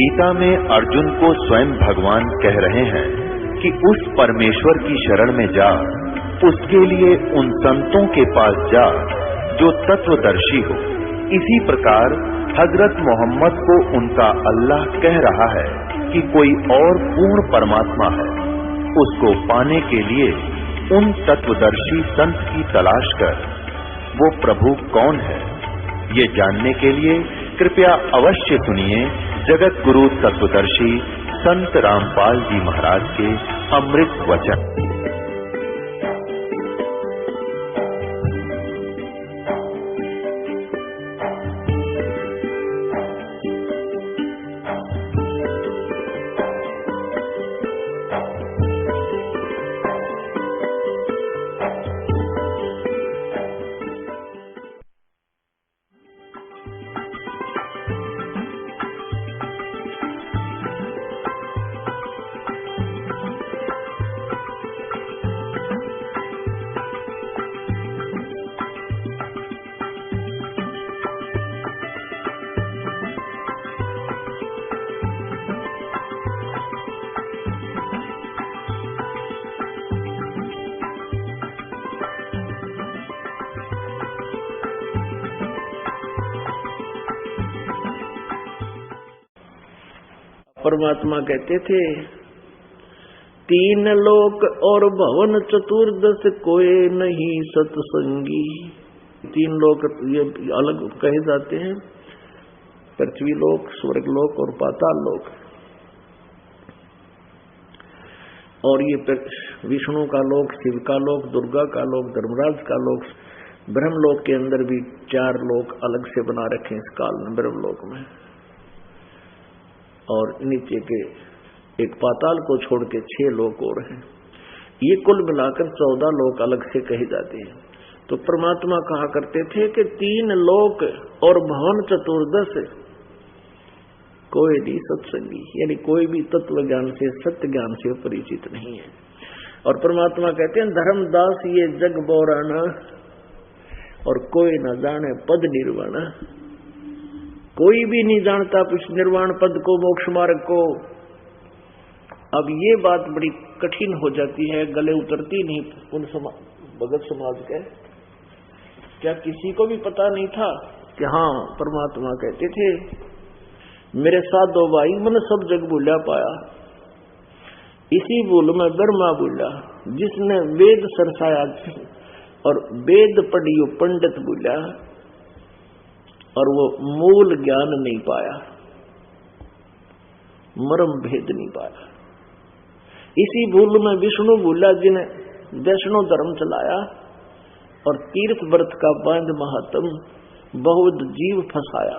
गीता में अर्जुन को स्वयं भगवान कह रहे हैं कि उस परमेश्वर की शरण में जा, उसके लिए उन संतों के पास जा जो तत्वदर्शी हो। इसी प्रकार हजरत मोहम्मद को उनका अल्लाह कह रहा है कि कोई और पूर्ण परमात्मा है। उसको पाने के लिए उन तत्वदर्शी संत की तलाश कर। वो प्रभु कौन है, ये जानने के लिए कृपया अवश्य सुनिए जगत गुरु तत्वदर्शी संत रामपाल जी महाराज के अमृत वचन। परमात्मा कहते थे, तीन लोक और भवन चतुर्दश कोई नहीं सत्संगी। तीन लोक ये अलग कहे जाते हैं, पृथ्वी लोक, स्वर्ग लोक और पाताल लोक। और ये विष्णु का लोक, शिव का लोक, दुर्गा का लोक, धर्मराज का लोक, ब्रह्मलोक के अंदर भी 4 लोक अलग से बना रखे इस काल में ब्रह्मलोक में। और नीचे के एक पाताल को छोड़ के 6 लोक और हैं। ये कुल मिलाकर 14 लोक अलग से कहे जाते हैं। तो परमात्मा कहा करते थे कि 3 लोक और भवन चतुर्दश कोई भी सत्संगी, यानी कोई भी तत्व ज्ञान से, सत्य ज्ञान से परिचित नहीं है। और परमात्मा कहते हैं, धर्मदास ये जग बोराना और कोई न जाने पद निर्वाणा। कोई भी नहीं जानता उस निर्वाण पद को, मोक्ष मार्ग को। अब ये बात बड़ी कठिन हो जाती है, गले उतरती नहीं उन भगत समाज के। क्या किसी को भी पता नहीं था कि हाँ परमात्मा कहते थे, मेरे साथ 2 भाई मन सब जग भूला पाया। इसी भूल में ब्रह्मा भूला, जिसने वेद सरसाया और वेद पढ़ियो पंडित भूला, और वो मूल ज्ञान नहीं पाया, मर्म भेद नहीं पाया। इसी भूल में विष्णु भूला, जिन्हें वैष्णव धर्म चलाया और तीर्थ व्रत का बांध महात्म बहुत जीव फंसाया।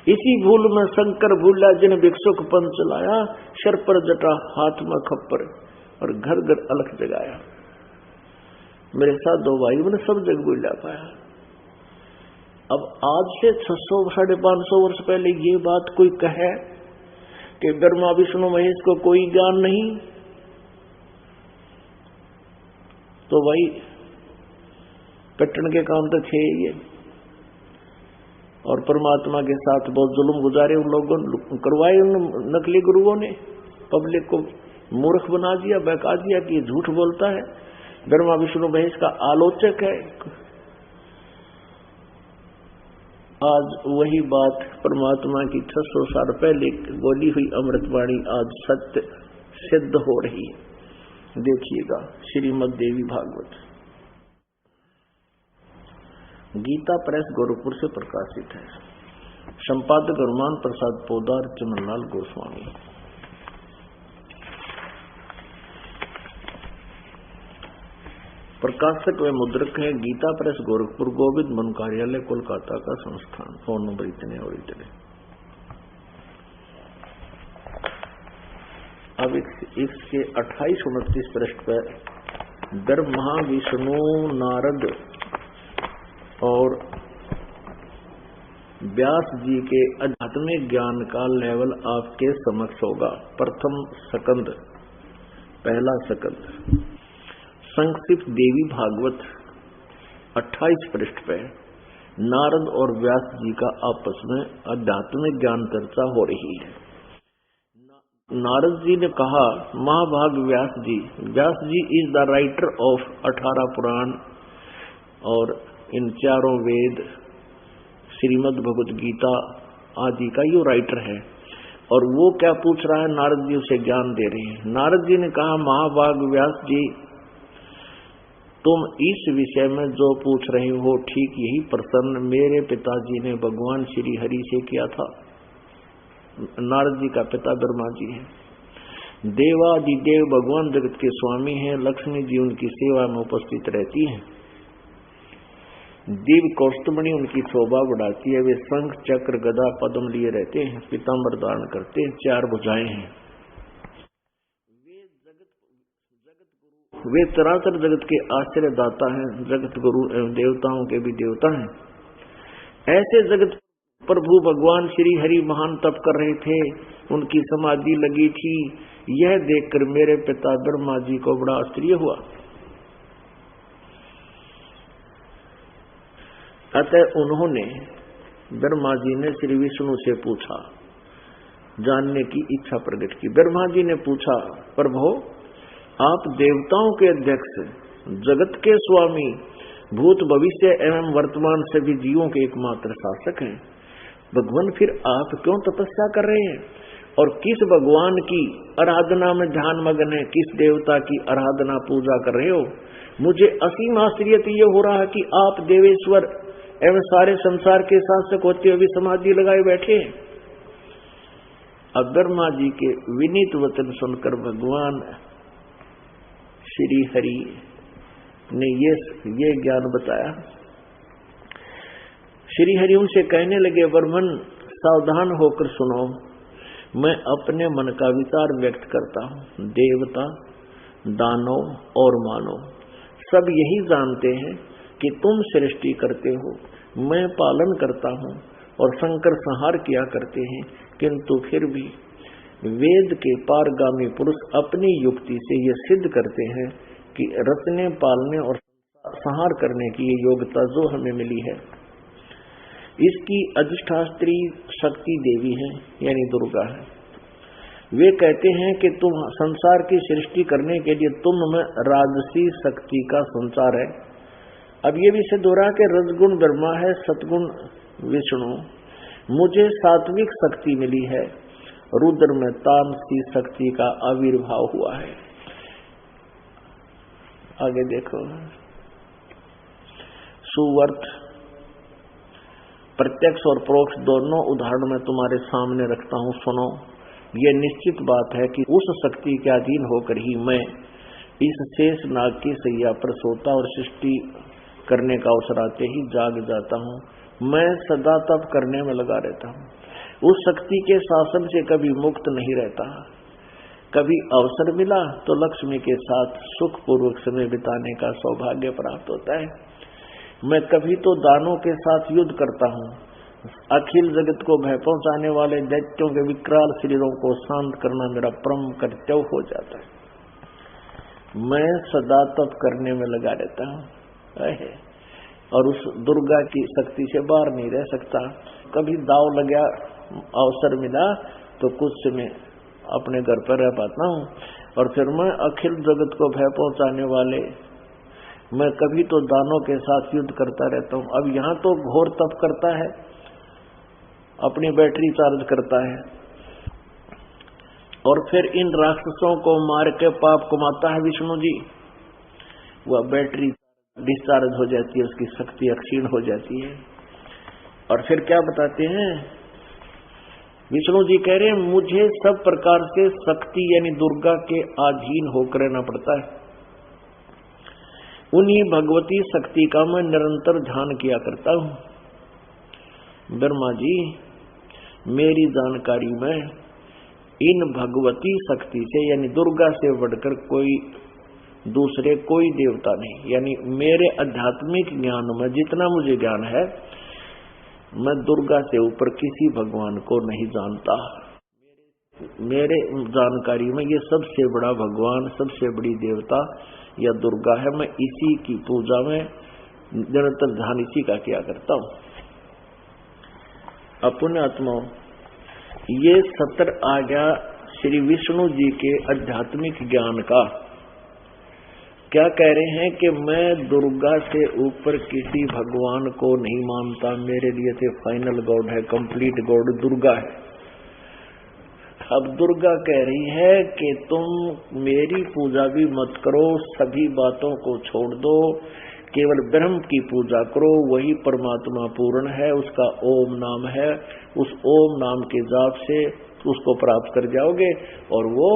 इसी भूल में शंकर भूला, जिन्हें भिक्षुक पंथ चलाया, सर पर जटा हाथ में खप्पर और घर घर अलख जगाया। मेरे साथ 2 भाई मैंने सब जग भूला पाया। अब आज से 600-550 वर्ष पहले ये बात कोई कहे कि ब्रह्मा विष्णु महेश को कोई ज्ञान नहीं, तो भाई पिटने के काम तो थे ये। और परमात्मा के साथ बहुत जुल्म गुजारे उन लोगों ने, करवाए उन नकली गुरुओं ने। पब्लिक को मूर्ख बना दिया, बहका दिया कि ये झूठ बोलता है, ब्रह्मा विष्णु महेश का आलोचक है। आज वही बात परमात्मा की 600 साल पहले बोली हुई अमृतवाणी आज सत्य सिद्ध हो रही है। देखिएगा श्रीमद् देवी भागवत, गीता प्रेस गोरखपुर से प्रकाशित है। संपादक हनुमान प्रसाद पोदार, चमनलाल गोस्वामी। प्रकाशक व मुद्रक है गीता प्रेस गोरखपुर, गोविंद मन कार्यालय कोलकाता का संस्थान। फोन नंबर इतने और इतने। अब इसके 28-29 पृष्ठ पर ब्रह्मा विष्णु नारद और व्यास जी के आध्यात्मिक ज्ञान का लेवल आपके समक्ष होगा। प्रथम स्कंद, पहला स्कंद, संक्षिप्त देवी भागवत 28 पृष्ठ पे नारद और व्यास जी का आपस में आध्यात्मिक ज्ञान चर्चा हो रही है। नारद जी ने कहा, महाभाग व्यास जी इज द राइटर ऑफ 18 पुराण और इन चारों वेद, श्रीमद् भगवत गीता आदि का यो राइटर है। और वो क्या पूछ रहा है, नारद जी उसे ज्ञान दे रहे हैं। नारद जी ने कहा, महाभाग व्यास जी, तुम इस विषय में जो पूछ रहे हो ठीक यही प्रश्न मेरे पिताजी ने भगवान श्री हरि से किया था। नारद जी का पिता ब्रह्मा जी है। देवादिदेव भगवान जगत के स्वामी हैं। लक्ष्मी जी उनकी सेवा में उपस्थित रहती हैं। दिव्य कौस्तुभमणि उनकी शोभा बढ़ाती है। वे शंख चक्र गदा पद्म लिए रहते हैं, पीताम्बर धारण करते हैं, 4 भुजाएं हैं। वे चराचर जगत के आश्रय दाता हैं, जगत गुरु एवं देवताओं के भी देवता हैं। ऐसे जगत प्रभु भगवान श्री हरि महान तप कर रहे थे, उनकी समाधि लगी थी। यह देखकर मेरे पिता ब्रह्मा जी को बड़ा आश्चर्य हुआ। अतः उन्होंने, ब्रह्मा जी ने श्री विष्णु से पूछा, जानने की इच्छा प्रकट की। ब्रह्मा जी ने पूछा, प्रभु आप देवताओं के अध्यक्ष, जगत के स्वामी, भूत भविष्य एवं वर्तमान सभी जीवों के एकमात्र शासक हैं। भगवान फिर आप क्यों तपस्या कर रहे हैं और किस भगवान की आराधना में ध्यान मग्न है, किस देवता की आराधना पूजा कर रहे हो? मुझे असीम आश्चर्य ये हो रहा है कि आप देवेश्वर एवं सारे संसार के शासक होते हुए समाधि लगाए बैठे हैं। अब ब्रह्मा जी के विनीत वचन सुनकर भगवान श्री हरि ने ये ज्ञान बताया। श्री हरि उनसे कहने लगे, ब्रह्मन सावधान होकर सुनो, मैं अपने मन का विचार व्यक्त करता हूँ। देवता, दानव और मानव सब यही जानते हैं कि तुम सृष्टि करते हो, मैं पालन करता हूँ और संकर संहार किया करते हैं। किंतु फिर भी वेद के पारगामी पुरुष अपनी युक्ति से ये सिद्ध करते हैं कि रचने, पालने और संहार करने की ये योग्यता जो हमें मिली है, इसकी अधिष्ठात्री शक्ति देवी है, यानी दुर्गा है। वे कहते हैं कि तुम संसार की सृष्टि करने के लिए तुम में राजसी शक्ति का संचार है। अब ये भी सिद्ध हो रहा है कि रजगुण ब्रह्मा है, सतगुण विष्णु। मुझे सात्विक शक्ति मिली है, रुद्र में तामसी शक्ति का आविर्भाव हुआ है। आगे देखो, सुवर्त प्रत्यक्ष और परोक्ष दोनों उदाहरण मैं तुम्हारे सामने रखता हूँ, सुनो। ये निश्चित बात है कि उस शक्ति के अधीन होकर ही मैं इस शेष नाग की सैया पर सोता और सृष्टि करने का अवसर आते ही जाग जाता हूँ। मैं सदा तप करने में लगा रहता हूँ। उस शक्ति के शासन से कभी मुक्त नहीं रहता। कभी अवसर मिला तो लक्ष्मी के साथ सुख पूर्वक समय बिताने का सौभाग्य प्राप्त होता है। मैं कभी तो दानों के साथ युद्ध करता हूँ। अखिल जगत को भय पहुंचाने वाले दैत्यों के विकराल शरीरों को शांत करना मेरा परम कर्तव्य हो जाता है। मैं सदा तप करने में लगा रहता हूँ और उस दुर्गा की शक्ति से बाहर नहीं रह सकता। कभी दाव लगा, अवसर मिला तो कुछ समय अपने घर पर रह पाता हूँ। और फिर मैं अखिल जगत को भय पहुंचाने वाले, मैं कभी तो दानों के साथ युद्ध करता रहता हूँ। अब यहाँ तो घोर तप करता है, अपनी बैटरी चार्ज करता है और फिर इन राक्षसों को मार के पाप कमाता है विष्णु जी। वह बैटरी डिस्चार्ज हो जाती है, उसकी शक्ति क्षीण हो जाती है। और फिर क्या बताते हैं विष्णु जी, कह रहे हैं मुझे सब प्रकार से शक्ति यानी दुर्गा के अधीन होकर रहना पड़ता है। उन्हीं भगवती शक्ति का मैं निरंतर ध्यान किया करता हूँ। ब्रह्मा जी, मेरी जानकारी में इन भगवती शक्ति से यानी दुर्गा से बढ़कर कोई देवता नहीं। यानी मेरे आध्यात्मिक ज्ञान में जितना मुझे ज्ञान है, मैं दुर्गा से ऊपर किसी भगवान को नहीं जानता। मेरे जानकारी में ये सबसे बड़ा भगवान, सबसे बड़ी देवता या दुर्गा है। मैं इसी की पूजा में निरंतर ध्यान इसी का किया करता हूँ। अपने आत्माओं, ये सत्र आ गया श्री विष्णु जी के आध्यात्मिक ज्ञान का। क्या कह रहे हैं कि मैं दुर्गा से ऊपर किसी भगवान को नहीं मानता, मेरे लिए तो फाइनल गॉड है, कंप्लीट गॉड दुर्गा है। अब दुर्गा कह रही है कि तुम मेरी पूजा भी मत करो, सभी बातों को छोड़ दो, केवल ब्रह्म की पूजा करो, वही परमात्मा पूर्ण है, उसका ओम नाम है, उस ओम नाम के जाप से उसको प्राप्त कर जाओगे और वो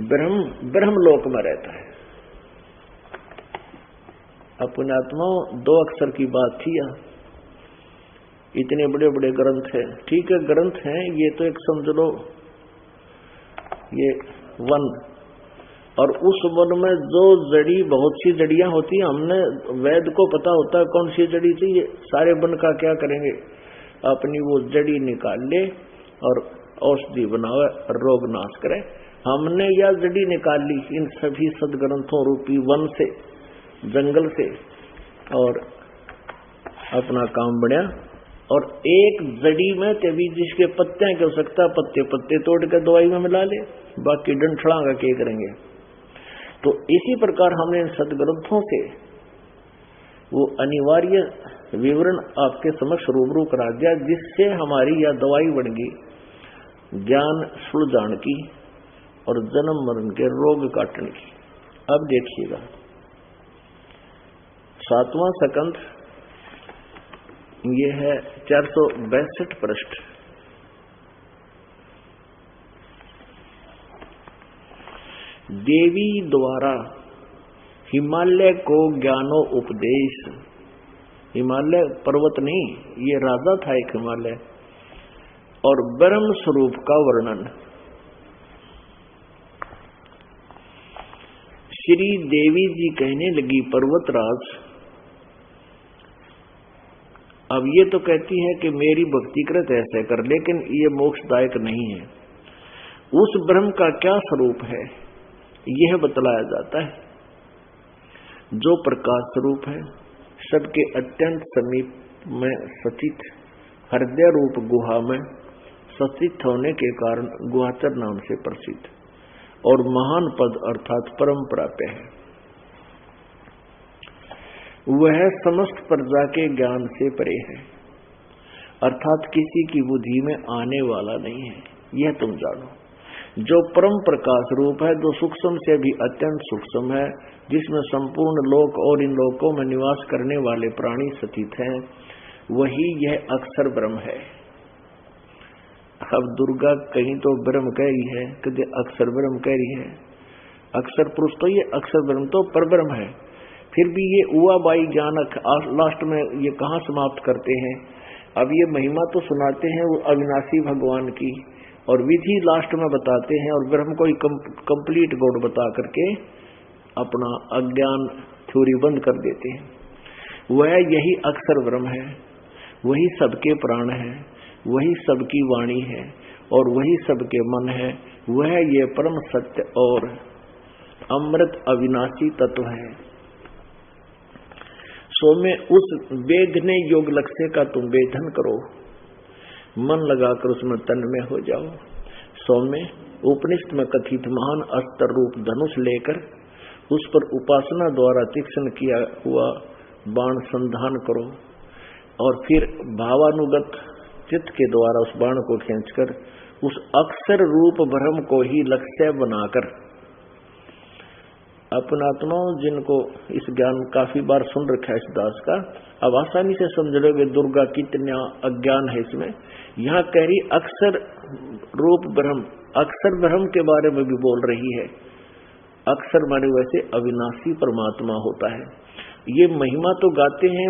ब्रह्म लोक में रहता है। अपने आत्माओं, 2 अक्षर की बात थी यहाँ। इतने बड़े बड़े ग्रंथ हैं, ठीक है ग्रंथ हैं, ये तो एक समझ लो ये वन, और उस वन में जो जड़ी, बहुत सी जड़ियां होती हैं, हमने वैद को पता होता है कौन सी जड़ी चाहिए, सारे वन का क्या करेंगे, अपनी वो जड़ी निकाल ले और औषधि बनावे, रोग नाश करे। हमने यह जड़ी निकाल ली इन सभी सदग्रंथों रूपी वन से, जंगल से, और अपना काम बढ़िया। और एक जड़ी में कभी जिसके पत्ते की आवश्यकता, पत्ते तोड़ कर दवाई में मिला ले, बाकी डंठड़ा का क्या करेंगे। तो इसी प्रकार हमने इन सदग्रंथों से वो अनिवार्य विवरण आपके समक्ष रूबरू करा दिया, जिससे हमारी यह दवाई बन गई ज्ञान सुलझान की और जन्म मरण के रोग काटने की। अब देखिएगा 7वां सकंद, ये है 462 पृष्ठ। देवी द्वारा हिमालय को ज्ञानो उपदेश, हिमालय पर्वत नहीं, ये राजा था एक हिमालय, और ब्रह्म स्वरूप का वर्णन। श्री देवी जी कहने लगी, पर्वतराज अब ये तो कहती है कि मेरी भक्ति कृत ऐसे कर, लेकिन ये मोक्षदायक नहीं है। उस ब्रह्म का क्या स्वरूप है यह बतलाया जाता है, जो प्रकाश स्वरूप है, सबके अत्यंत समीप में स्थित, हृदय रूप गुहा में स्थित होने के कारण गुहाचर नाम से प्रसिद्ध, और महान पद अर्थात परम प्राप्य है। वह समस्त प्रजा के ज्ञान से परे है, अर्थात किसी की बुद्धि में आने वाला नहीं है, यह तुम जानो। जो परम प्रकाश रूप है, जो सूक्ष्म से भी अत्यंत सूक्ष्म है, जिसमें संपूर्ण लोक और इन लोकों में निवास करने वाले प्राणी स्थित हैं, वही यह अक्षर ब्रह्म है। अब दुर्गा कहीं तो ब्रह्म कह रही है, कहीं अक्षर ब्रह्म कह रही है। अक्षर पुरुष तो ये, अक्षर ब्रह्म तो परब्रह्म है। फिर भी ये उआ बाई ज्ञान लास्ट में ये कहाँ समाप्त करते हैं। अब ये महिमा तो सुनाते हैं वो अविनाशी भगवान की, और विधि लास्ट में बताते हैं, और ब्रह्म को ही कंप्लीट गॉड बता करके अपना अज्ञान थ्योरी बंद कर देते हैं। वह यही अक्षर ब्रह्म है, वही सबके प्राण है, वही सबकी वाणी है, और वही सबके मन है। वह ये परम सत्य और अमृत अविनाशी तत्व है। सो में उस वेदने योग लक्ष्य का तुम वेधन करो, मन लगाकर उसमें तन्मय हो जाओ। सो में उपनिषद में कथित महान अस्त्र रूप धनुष लेकर उस पर उपासना द्वारा तीक्ष्ण किया हुआ बाण संधान करो, और फिर भावानुगत चित्त के द्वारा उस बाण को खींचकर उस अक्षर रूप ब्रह्म को ही लक्ष्य बनाकर, अपनात्माओं जिनको इस ज्ञान काफी बार सुन रखा है इस दास का, अब आसानी से समझ लोगे दुर्गा कितना अज्ञान है इसमें। यहाँ कह रही अक्षर रूप ब्रह्म, अक्षर ब्रह्म के बारे में भी बोल रही है। अक्षर माने वैसे अविनाशी परमात्मा होता है। ये महिमा तो गाते हैं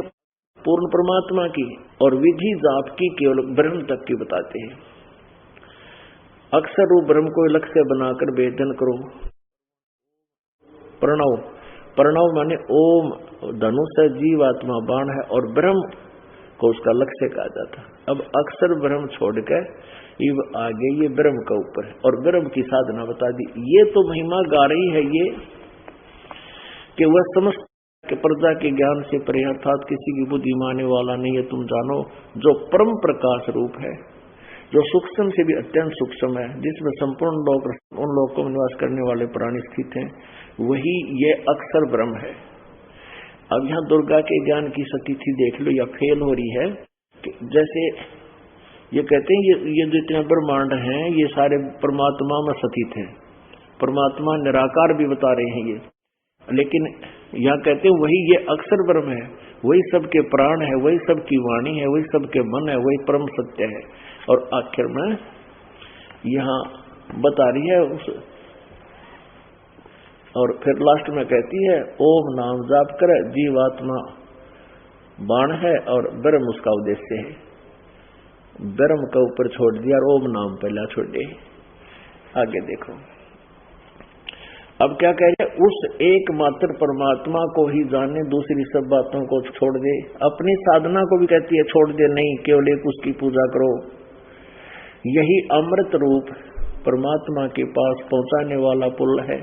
पूर्ण परमात्मा की, और विधि जाप की केवल ब्रह्म तक की बताते हैं। अक्षर रूप ब्रह्म को लक्ष्य बनाकर वेदन करो। प्रणव, प्रणव माने ओम, धनुष है, जीवात्मा बाण है, और ब्रह्म को उसका लक्ष्य कहा जाता। अब अक्षर ब्रह्म छोड़कर इब आगे ये ब्रह्म का ऊपर है, और ब्रह्म की साधना बता दी। ये तो महिमा गा रही है ये कि वह समस्त कि प्रजा के ज्ञान से परे अर्थात किसी की बुद्धि माने वाला नहीं है, तुम जानो जो परम प्रकाश रूप है, जो सूक्ष्म से भी अत्यंत सूक्ष्म है, जिसमें संपूर्ण लोक उन लोकों में निवास करने वाले प्राणी स्थित हैं, वही ये अक्षर ब्रह्म है। अब यहाँ दुर्गा के ज्ञान की स्थिति देख लो, या फेल हो रही है कि जैसे ये कहते हैं ये जितने ब्रह्मांड हैं ये सारे परमात्मा में स्थित हैं, परमात्मा निराकार भी बता रहे हैं ये, लेकिन यहाँ कहते हैं वही ये अक्षर ब्रह्म है, वही सबके प्राण है, वही सबकी वाणी है, वही सबके मन है, वही परम सत्य है। और आखिर में यहाँ बता रही है और फिर लास्ट में कहती है ओम नाम जाप कर, जीवात्मा बाण है और ब्रह्म उसका उद्देश्य है। ब्रह्म का ऊपर छोड़ दिया और ओम नाम पहला छोड़े। आगे देखो अब क्या कह रहे, उस एकमात्र परमात्मा को ही जाने, दूसरी सब बातों को छोड़ दे। अपनी साधना को भी कहती है छोड़ दे, नहीं केवल एक उसकी पूजा करो। यही अमृत रूप परमात्मा के पास पहुंचाने वाला पुल है।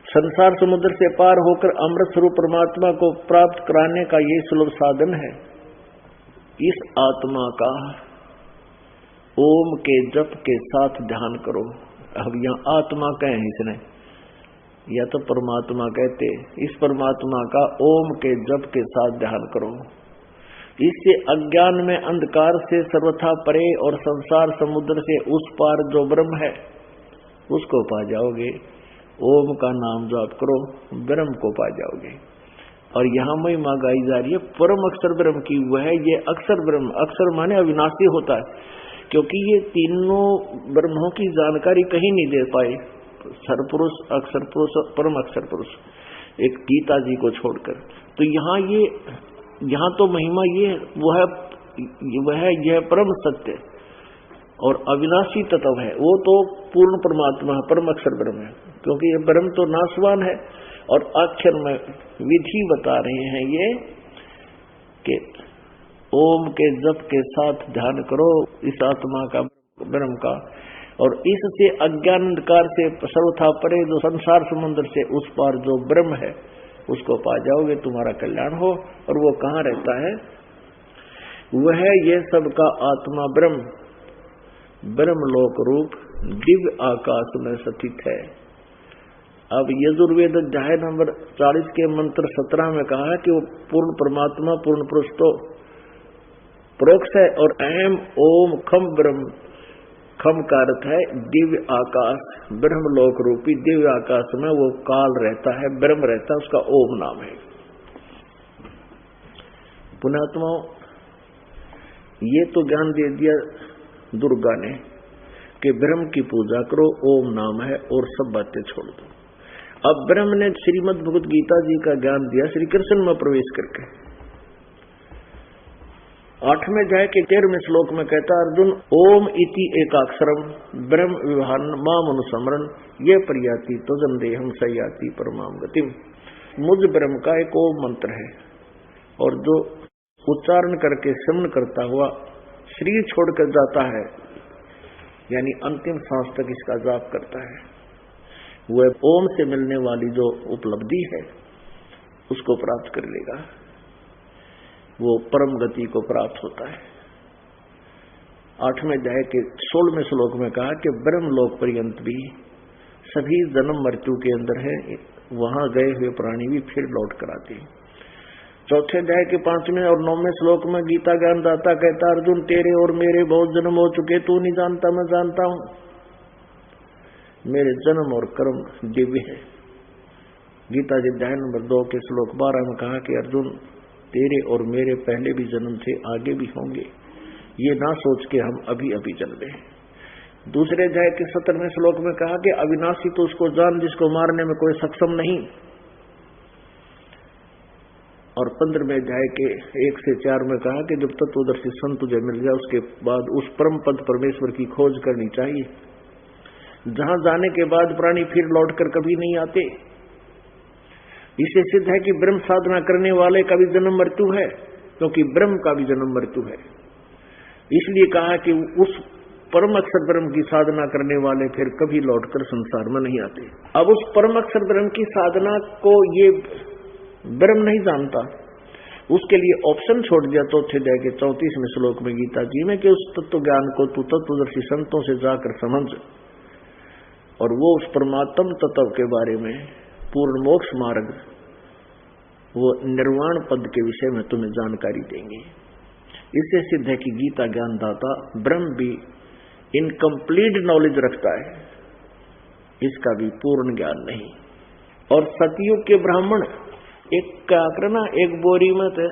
संसार समुद्र से पार होकर अमृत स्वरूप परमात्मा को प्राप्त कराने का ये सुलभ साधन है। इस आत्मा का ओम के जप के साथ ध्यान करो। अब यहाँ आत्मा कहें इसने, या तो परमात्मा कहते, इस परमात्मा का ओम के जप के साथ ध्यान करो। इससे अज्ञान में अंधकार से सर्वथा परे और संसार समुद्र से उस पार जो ब्रह्म है उसको पा जाओगे। ओम का नाम जाप करो, ब्रह्म को पा जाओगे। और यहाँ महिमा गाई जा रही है परम अक्षर ब्रह्म की, वह है ये अक्षर ब्रह्म। अक्षर माने अविनाशी होता है, क्योंकि ये तीनों ब्रह्मों की जानकारी कहीं नहीं दे पाए, सरपुरुष, अक्षर पुरुष और परम अक्षर पुरुष, एक गीता जी को छोड़कर। तो यहाँ तो महिमा ये वह है यह परम सत्य और अविनाशी तत्व है, वो तो पूर्ण परमात्मा है, परम अक्षर ब्रह्म है, क्योंकि ये ब्रह्म तो नाशवान है। और आखिर में विधि बता रहे हैं ये कि ओम के जप के साथ ध्यान करो इस आत्मा का, ब्रह्म का, और इससे अज्ञान अंधकार से सर्वथा परे जो संसार समुद्र से उस पार जो ब्रह्म है उसको पा जाओगे, तुम्हारा कल्याण हो। और वो कहाँ रहता है? वह ये सबका आत्मा ब्रह्म, ब्रह्मलोक रूप दिव्य आकाश में स्थित है। अब यजुर्वेद अध्याय नंबर 40 के मंत्र 17 में कहा है कि वो पूर्ण परमात्मा, पूर्ण पुरुष तो प्रोक्ष है, और अहम ओम खम ब्रह्म, खम का अर्थ है दिव्य आकाश, ब्रह्मलोक रूपी दिव्य आकाश में वो काल रहता है, ब्रह्म रहता है, उसका ओम नाम है। पुण्यात्माओं, ये तो ज्ञान दे दिया दुर्गा ने कि ब्रह्म की पूजा करो, ओम नाम है, और सब बातें छोड़ दो। अब ब्रह्म ने श्रीमद् भगवत गीता जी का ज्ञान दिया श्री कृष्ण में प्रवेश करके। 8वें अध्याय के 13वें श्लोक में कहता अर्जुन, ओम इति एकाक्षरम ब्रह्म विभान माम अनुस्मरण ये प्रयाति तो जन्देहम सयाति परमाम गतिम। मुझ ब्रह्म का एक ओम मंत्र है, और जो उच्चारण करके श्रवण करता हुआ शरीर छोड़कर जाता है, यानी अंतिम सांस तक इसका जाप करता है, वह ओम से मिलने वाली जो उपलब्धि है उसको प्राप्त कर लेगा, वो परम गति को प्राप्त होता है। 8वें अध्याय के 16वें श्लोक में कहा कि ब्रह्मलोक पर्यंत भी सभी जन्म मृत्यु के अंदर है, वहां गए हुए प्राणी भी फिर लौट कर आते हैं। 4थे अध्याय के 5वें और 9वें श्लोक में गीता ज्ञानदाता कहता अर्जुन, तेरे और मेरे बहुत जन्म हो चुके, तू नहीं जानता मैं जानता हूं, मेरे जन्म और कर्म दिव्य है। गीता जी अध्याय नंबर 2 के श्लोक 12 में कहा कि अर्जुन, तेरे और मेरे पहले भी जन्म थे, आगे भी होंगे, ये ना सोच के हम अभी अभी चल रहे हैं। दूसरे अध्याय के 17वें श्लोक में कहा कि अविनाशी तो उसको जान जिसको मारने में कोई सक्षम नहीं। और 15वें अध्याय के 1 से 4 में कहा कि जब तत्वदर्शी संत तुझे मिल जाए उसके बाद उस परम पद परमेश्वर की खोज करनी चाहिए, जहां जाने के बाद प्राणी फिर लौटकर कभी नहीं आते। इससे सिद्ध है कि ब्रह्म साधना करने वाले का भी जन्म मृत्यु है, क्योंकि ब्रह्म का भी जन्म मृत्यु है। इसलिए कहा कि उस परम अक्षर ब्रह्म की साधना करने वाले फिर कभी लौटकर संसार में नहीं आते। अब उस परम अक्षर ब्रह्म की साधना को ये ब्रह्म नहीं जानता, उसके लिए ऑप्शन छोड़ दिया चौथे अध्याय के 34वें श्लोक में गीता जी में कि उस तत्व ज्ञान को तू तत्वदर्शी संतों से जाकर समझ, और वो उस परमात्म तत्व के बारे में पूर्ण मोक्ष मार्ग, वो निर्वाण पद के विषय में तुम्हें जानकारी देंगे। इससे सिद्ध है कि गीता ज्ञानदाता ब्रह्म भी इनकम्प्लीट नॉलेज रखता है, इसका भी पूर्ण ज्ञान नहीं। और सतयुग के ब्राह्मण एक क्या करना, एक बोरी में से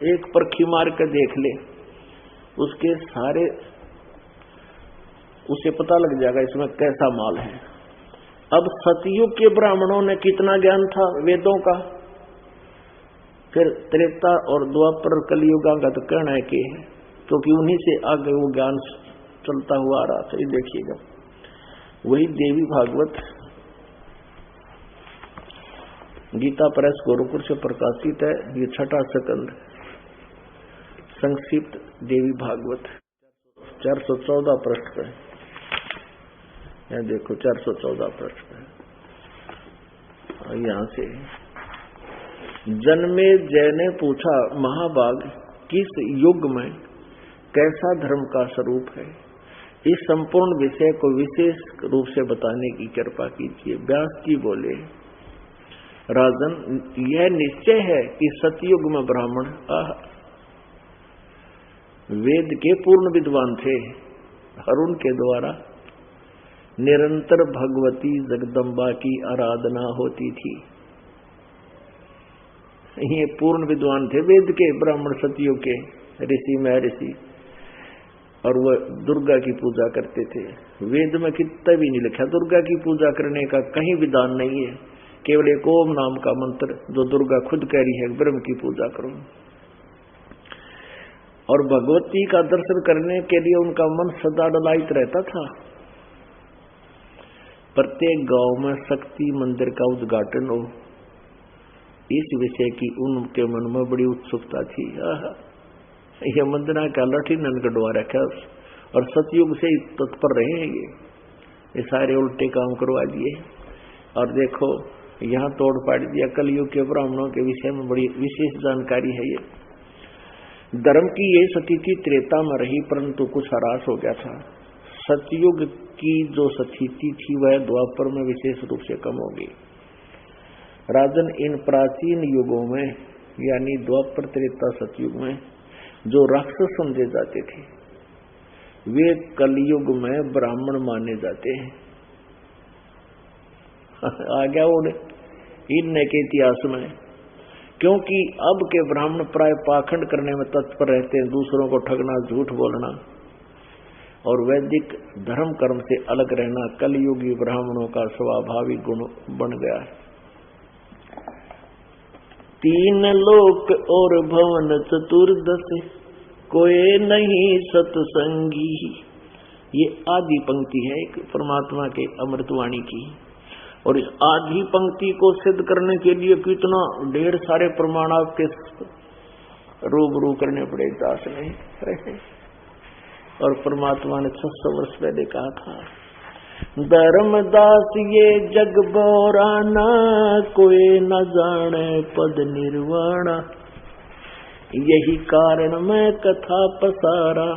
एक परखी मार कर देख ले, उसके सारे उसे पता लग जाएगा इसमें कैसा माल है। अब सतयुग के ब्राह्मणों ने कितना ज्ञान था वेदों का, फिर त्रेता और द्वापर कलियुगा का तो कहना है कि, क्योंकि उन्हीं से आगे वो ज्ञान चलता हुआ आ रहा था। ये देखिएगा, वही देवी भागवत गीता प्रेस गोरखपुर से प्रकाशित है। ये 6वां स्कंद संक्षिप्त देवी भागवत 414 पृष्ठ पे, यह देखो 414 पृष्ठ पे, यहां से जन्मे जय ने पूछा, महाभाग किस युग में कैसा धर्म का स्वरूप है, इस संपूर्ण विषय को विशेष रूप से बताने की कृपा कीजिए। व्यास जी बोले, राजन यह निश्चय है कि सतयुग में ब्राह्मण वेद के पूर्ण विद्वान थे और उनके द्वारा निरंतर भगवती जगदम्बा की आराधना होती थी। ये पूर्ण विद्वान थे वेद के ब्राह्मण, सतयुग के ऋषि महर्षि, और वह दुर्गा की पूजा करते थे। वेद में कितना भी नहीं लिखा दुर्गा की पूजा करने का, कहीं विधान नहीं है, केवल एक ओम नाम का मंत्र जो दुर्गा खुद कह रही है, ब्रह्म की पूजा करो। और भगवती का दर्शन करने के लिए उनका मन सदा डलायित रहता था। प्रत्येक गांव में शक्ति मंदिर का उद्घाटन हो, इस विषय की उनके मन में बड़ी उत्सुकता थी। यह मंदिर का लठी ननगढ़वा रखा, और सतयुग से तत्पर रहे हैं ये सारे उल्टे काम करवा दिए। और देखो यहाँ तोड़ पाड़ दिया। कलयुग के ब्राह्मणों के विषय में बड़ी विशेष जानकारी है। ये धर्म की ये स्थिति त्रेता में रही, परंतु कुछ ह्रास हो गया था। सतयुग की जो स्थिति थी वह द्वापर में विशेष रूप से कम हो गई। राजन, इन प्राचीन युगों में यानी द्वापर त्रेता सतयुग में जो राक्षस समझे जाते थे, वे कलयुग में ब्राह्मण माने जाते हैं। आ गया इनने के इतिहास में, क्योंकि अब के ब्राह्मण प्राय पाखंड करने में तत्पर रहते हैं, दूसरों को ठगना, झूठ बोलना और वैदिक धर्म कर्म से अलग रहना कलयुगी ब्राह्मणों का स्वाभाविक गुण बन गया है। 3 लोक और भवन चतुर्दश, कोई नहीं सत्संगी। ये आदि पंक्ति है एक परमात्मा के अमृतवाणी की, और इस आदि पंक्ति को सिद्ध करने के लिए कितना ढेर सारे प्रमाण आपके रूबरू करने पड़े दास ने। और परमात्मा ने 600 वर्ष पहले कहा था, धर्मदास ये जग बोराना, कोई न जाने पद निर्वाणा, यही कारण मैं कथा पसारा,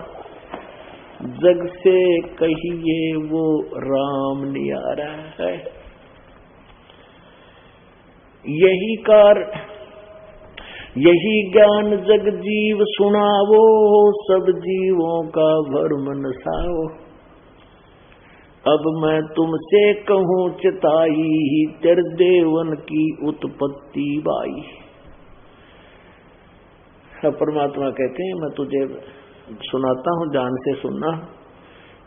जग से कहिए वो राम नियारा है। यही ज्ञान जग जीव सुनावो, सब जीवों का भरम नसाओ। अब मैं तुमसे कहूँ चिताई, तेरे देवन की उत्पत्ति बाई। परमात्मा कहते हैं, मैं तुझे सुनाता हूँ, ध्यान से सुनना,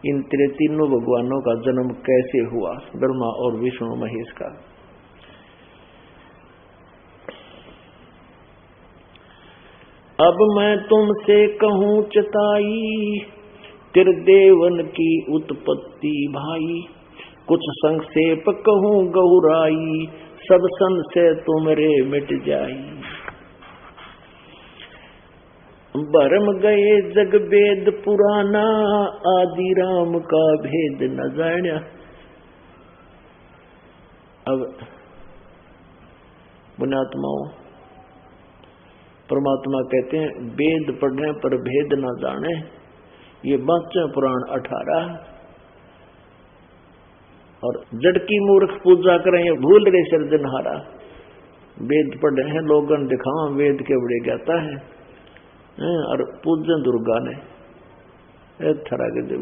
इन तेरे तीनों भगवानों का जन्म कैसे हुआ, ब्रह्मा और विष्णु महेश का। अब मैं तुमसे कहूँ चिताई, तेरे देवन की उत्पत्ति भाई, कुछ संक्षेप कहूँ गहुराई, सब संशय तुमरे मिट जाई। भरम गए जग वेद पुराना, आदि राम का भेद न जाना। अब पुण्यात्माओं, परमात्मा कहते हैं वेद पढ़ने पर भेद न जाने, ये 22वें पुराण 18। और जड़ की मूर्ख पूजा करें, ये भूल रे सृजनहारा। वेद पढ़े हैं लोगन दिखावा वेद के बड़े ज्ञाता है, और पूजन दुर्गा ने थरा के दे।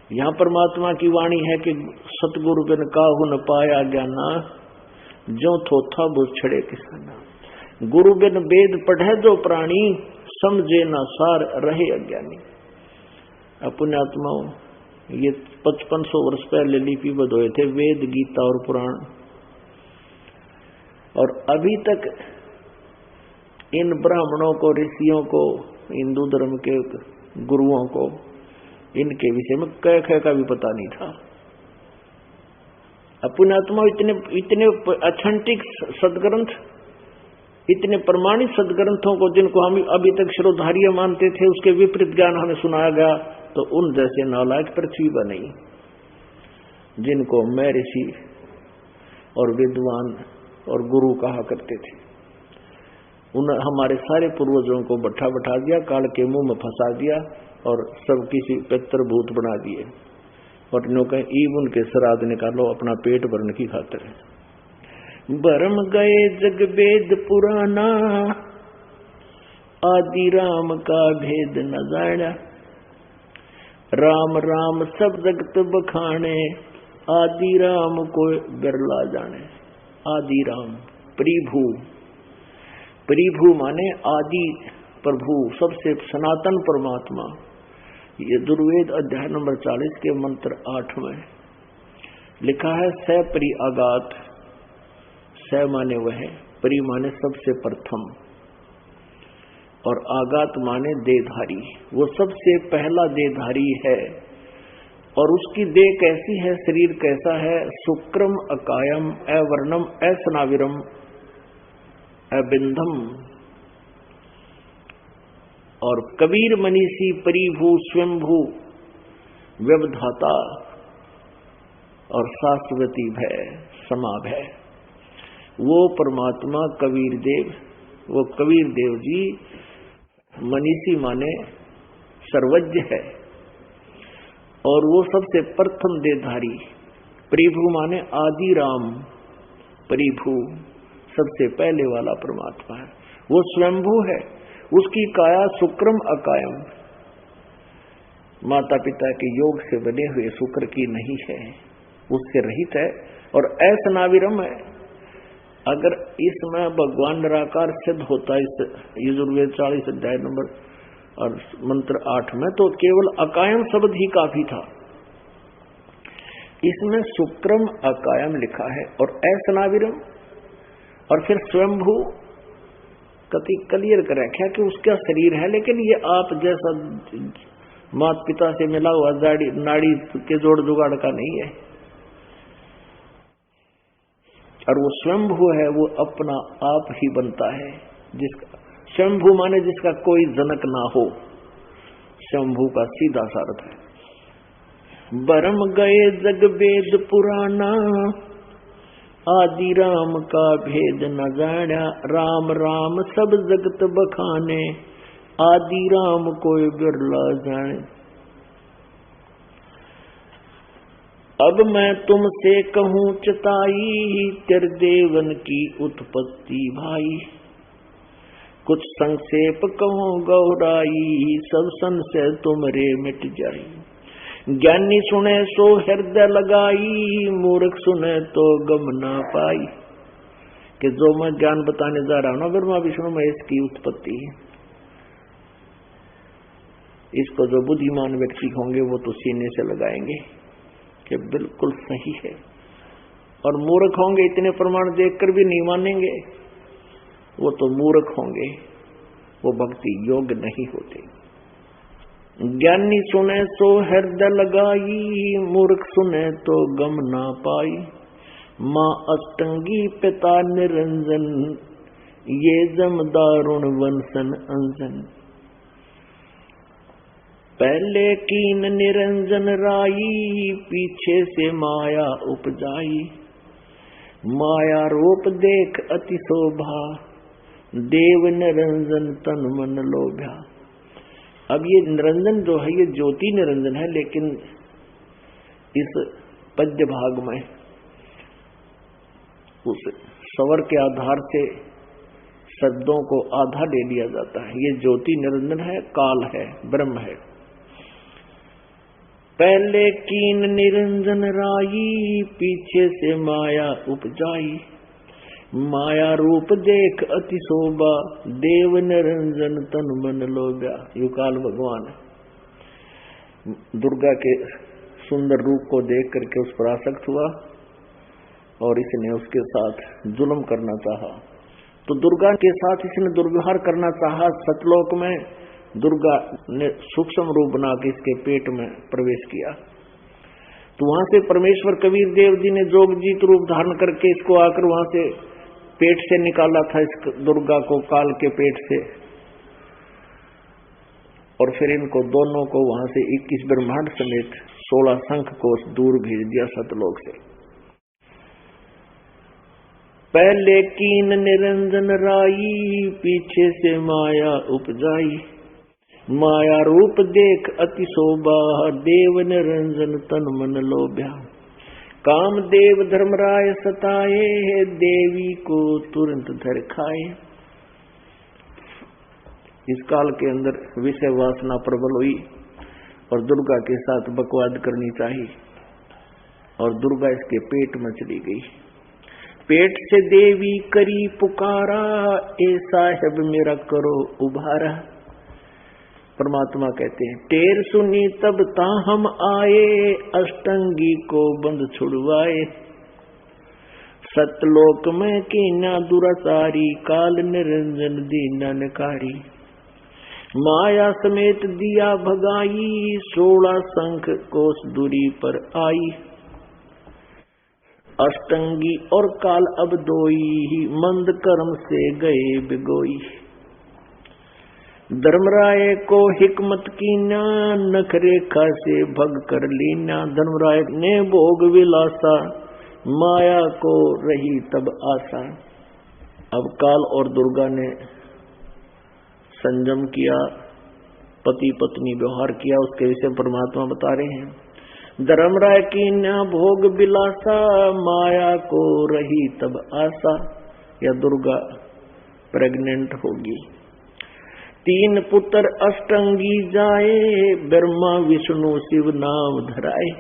यहाँ परमात्मा की वाणी है कि सतगुरु बिन काहू न पाया ज्ञाना, जो थोथा बुझ छड़े किसाना। गुरु बिन वेद पढ़े जो प्राणी, समझे न सार रहे अज्ञानी। पुण्यात्माओं, ये 5500 वर्ष पहले लिपिबद्ध हुए थे वेद, गीता और पुराण, और अभी तक इन ब्राह्मणों को, ऋषियों को, हिंदू धर्म के गुरुओं को इनके विषय में कह का भी पता नहीं था। पुण्यात्मा, इतने ऑथेंटिक सदग्रंथ, इतने प्रमाणित सदग्रंथों को जिनको हम अभी तक शिरोधार्य मानते थे, उसके विपरीत ज्ञान हमें सुनाया गया, तो उन जैसे नालायक पृथ्वी पर नहीं, जिनको मैं ऋषि और विद्वान और गुरु कहा करते थे। उन्होंने हमारे सारे पूर्वजों को बैठा दिया, काल के मुंह में फंसा दिया और सब किसी पितृभूत बना दिए, और इन्हों कहे ईब उनके श्राद्ध निकालो अपना पेट भरने की खातिर। भरम गए जग वेद पुराना, आदि राम का भेद न जाना। राम राम सब जगत बखाने, आदि राम को बिरला जाने। आदि राम परिभू, परिभू माने आदि प्रभु, सबसे सनातन परमात्मा। ये दुर्वेद अध्याय नंबर 40 के मंत्र 8 में लिखा है, स परि आगात। स माने वह, परि माने सबसे प्रथम, और आगात माने देहधारी। वो सबसे पहला देहधारी है। और उसकी देह कैसी है, शरीर कैसा है? शुक्रम अकायम अवर्णम असनाविरम अबिंधम। और कबीर मनीषी परिभू स्वयंभू व्यवधाता और शाश्वती भय समाभय। वो परमात्मा कबीर देव, वो कबीर देव जी मनीषी माने सर्वज्ञ है, और वो सबसे प्रथम देहधारी। परिभू माने आदि राम, परिभू सबसे पहले वाला परमात्मा है। वो स्वयंभू है, उसकी काया शुक्रम अकायम, माता पिता के योग से बने हुए शुक्र की नहीं है, उससे रहित है। और असनाविरम है। अगर इसमें भगवान निराकार सिद्ध होता है इस यजुर्वेद 40 अध्याय नंबर और मंत्र 8 में, तो केवल अकायम शब्द ही काफी था। इसमें शुक्रम अकायम लिखा है और असनाविरम, और फिर स्वयंभू कति क्लियर कर रखा कि उसका शरीर है, लेकिन ये आप जैसा माता पिता से मिला हुआ नाड़ी के जोड़ जुगाड़ का नहीं है। और वो स्वयंभू है, वो अपना आप ही बनता है। जिसका स्वयंभू माने जिसका कोई जनक ना हो, स्वयंभू का सीधा सा अर्थ है। बरम गए जग वेद पुराना, आदि राम का भेद न जाना। राम राम सब जगत बखाने, आदि राम कोई बिरला जाने। अब मैं तुमसे कहूँ चताई, तेरे देवन की उत्पत्ति भाई। कुछ संक्षेप कहूँ गौराई, सब संशय तुमरे मिट जाई। ज्ञानी सुने सो हृदय लगाई, मूर्ख सुने तो गम ना पाई। कि जो मैं ज्ञान बताने जा रहा हूं ना, ब्रह्मा विष्णु महेश की उत्पत्ति है, इसको जो बुद्धिमान व्यक्ति होंगे वो तो सीने से लगाएंगे कि बिल्कुल सही है। और मूर्ख होंगे, इतने प्रमाण देखकर भी नहीं मानेंगे, वो तो मूर्ख होंगे, वो भक्ति योग्य नहीं होते। ज्ञानी सुने सो हृदय लगाई, मूर्ख सुने तो गम ना पाई। माँ अष्टंगी पिता निरंजन, ये जमदारुण वंशन अंजन। पहले कीन निरंजन राई, पीछे से माया उपजाई। माया रूप देख अति शोभा, देव निरंजन तन मन लोभ्या। अब ये निरंजन जो है ये ज्योति निरंजन है, लेकिन इस पद्य भाग में उस स्वर के आधार से शब्दों को आधा ले लिया जाता है। ये ज्योति निरंजन है, काल है, ब्रह्म है। पहले कीन निरंजन राई, पीछे से माया उपजाई। माया रूप देख अति शोभा, देव निरंजन तन मन लोभ्या। यू काल भगवान दुर्गा के सुंदर रूप को देख करके उस पर आसक्त हुआ और इसने उसके साथ जुल्म करना चाहा। तो दुर्गा के साथ इसने दुर्व्यवहार करना चाहा। सतलोक में दुर्गा ने सूक्ष्म रूप बना के इसके पेट में प्रवेश किया। तो वहां से परमेश्वर कबीर देव जी ने जोगजीत रूप धारण करके इसको आकर वहां से पेट से निकाला था, इस दुर्गा को काल के पेट से। और फिर इनको दोनों को वहां से 21 ब्रह्मांड समेत 16 शंख कोष दूर भेज दिया सतलोक से। पहले कीन निरंजन राई, पीछे से माया उपजाई। माया रूप देख अति शोभा, देव निरंजन तन मन लोभ्या। काम देव धर्मराय सताए, देवी को तुरंत धर खाए। इस काल के अंदर विषय वासना प्रबल हुई और दुर्गा के साथ बकवाद करनी चाहिए, और दुर्गा इसके पेट में चली गई। पेट से देवी करी पुकारा, ए साहेब मेरा करो उभारा। परमात्मा कहते हैं, टेर सुनी तब ता हम आए, अष्टंगी को बंद छुड़वाए। सतलोक में कीना दुराचारी, काल निरंजन दीना नकारी। माया समेत दिया भगाई, 16 शंख कोस दूरी पर आई। अष्टंगी और काल अब दोई, मंद कर्म से गए बिगोई। धर्मराय को हिकमत कीना, नखरेखा से भग कर लीना। धर्मराय ने भोग विलासा, माया को रही तब आशा। अब काल और दुर्गा ने संयम किया, पति पत्नी व्यवहार किया, उसके विषय परमात्मा बता रहे हैं। धर्मराय की न भोग विलासा, माया को रही तब आशा। या दुर्गा प्रेग्नेंट होगी। 3 पुत्र अष्टंगी जाए, ब्रह्मा विष्णु शिव नाम धराए।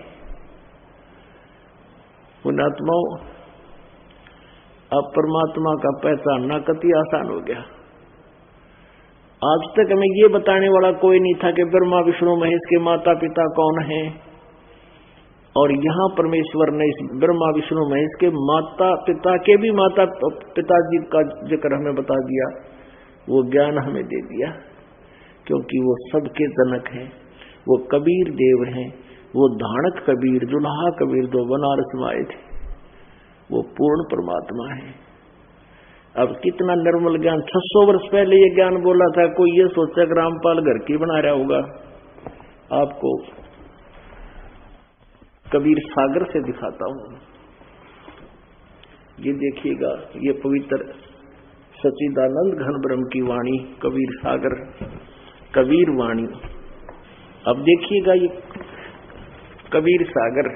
पुण्यात्माओं, अब परमात्मा का पहचानना कति आसान हो गया। आज तक हमें ये बताने वाला कोई नहीं था कि ब्रह्मा विष्णु महेश के माता पिता कौन हैं, और यहाँ परमेश्वर ने इस ब्रह्मा विष्णु महेश के माता पिता के भी माता पिताजी का जिक्र हमें बता दिया। वो ज्ञान हमें दे दिया, क्योंकि वो सबके जनक हैं, वो कबीर देव हैं, वो धाणक कबीर, दुल्हा कबीर जो बनारस में आए थे, वो पूर्ण परमात्मा है। अब कितना निर्मल ज्ञान, 600 वर्ष पहले ये ज्ञान बोला था। कोई ये सोचा कि रामपाल घर की बना रहा होगा। आपको कबीर सागर से दिखाता हूं। ये देखिएगा, ये पवित्र सच्चिदानंद घन ब्रह्म की वाणी, कबीर सागर, कबीर वाणी। अब देखिएगा ये कबीर सागर,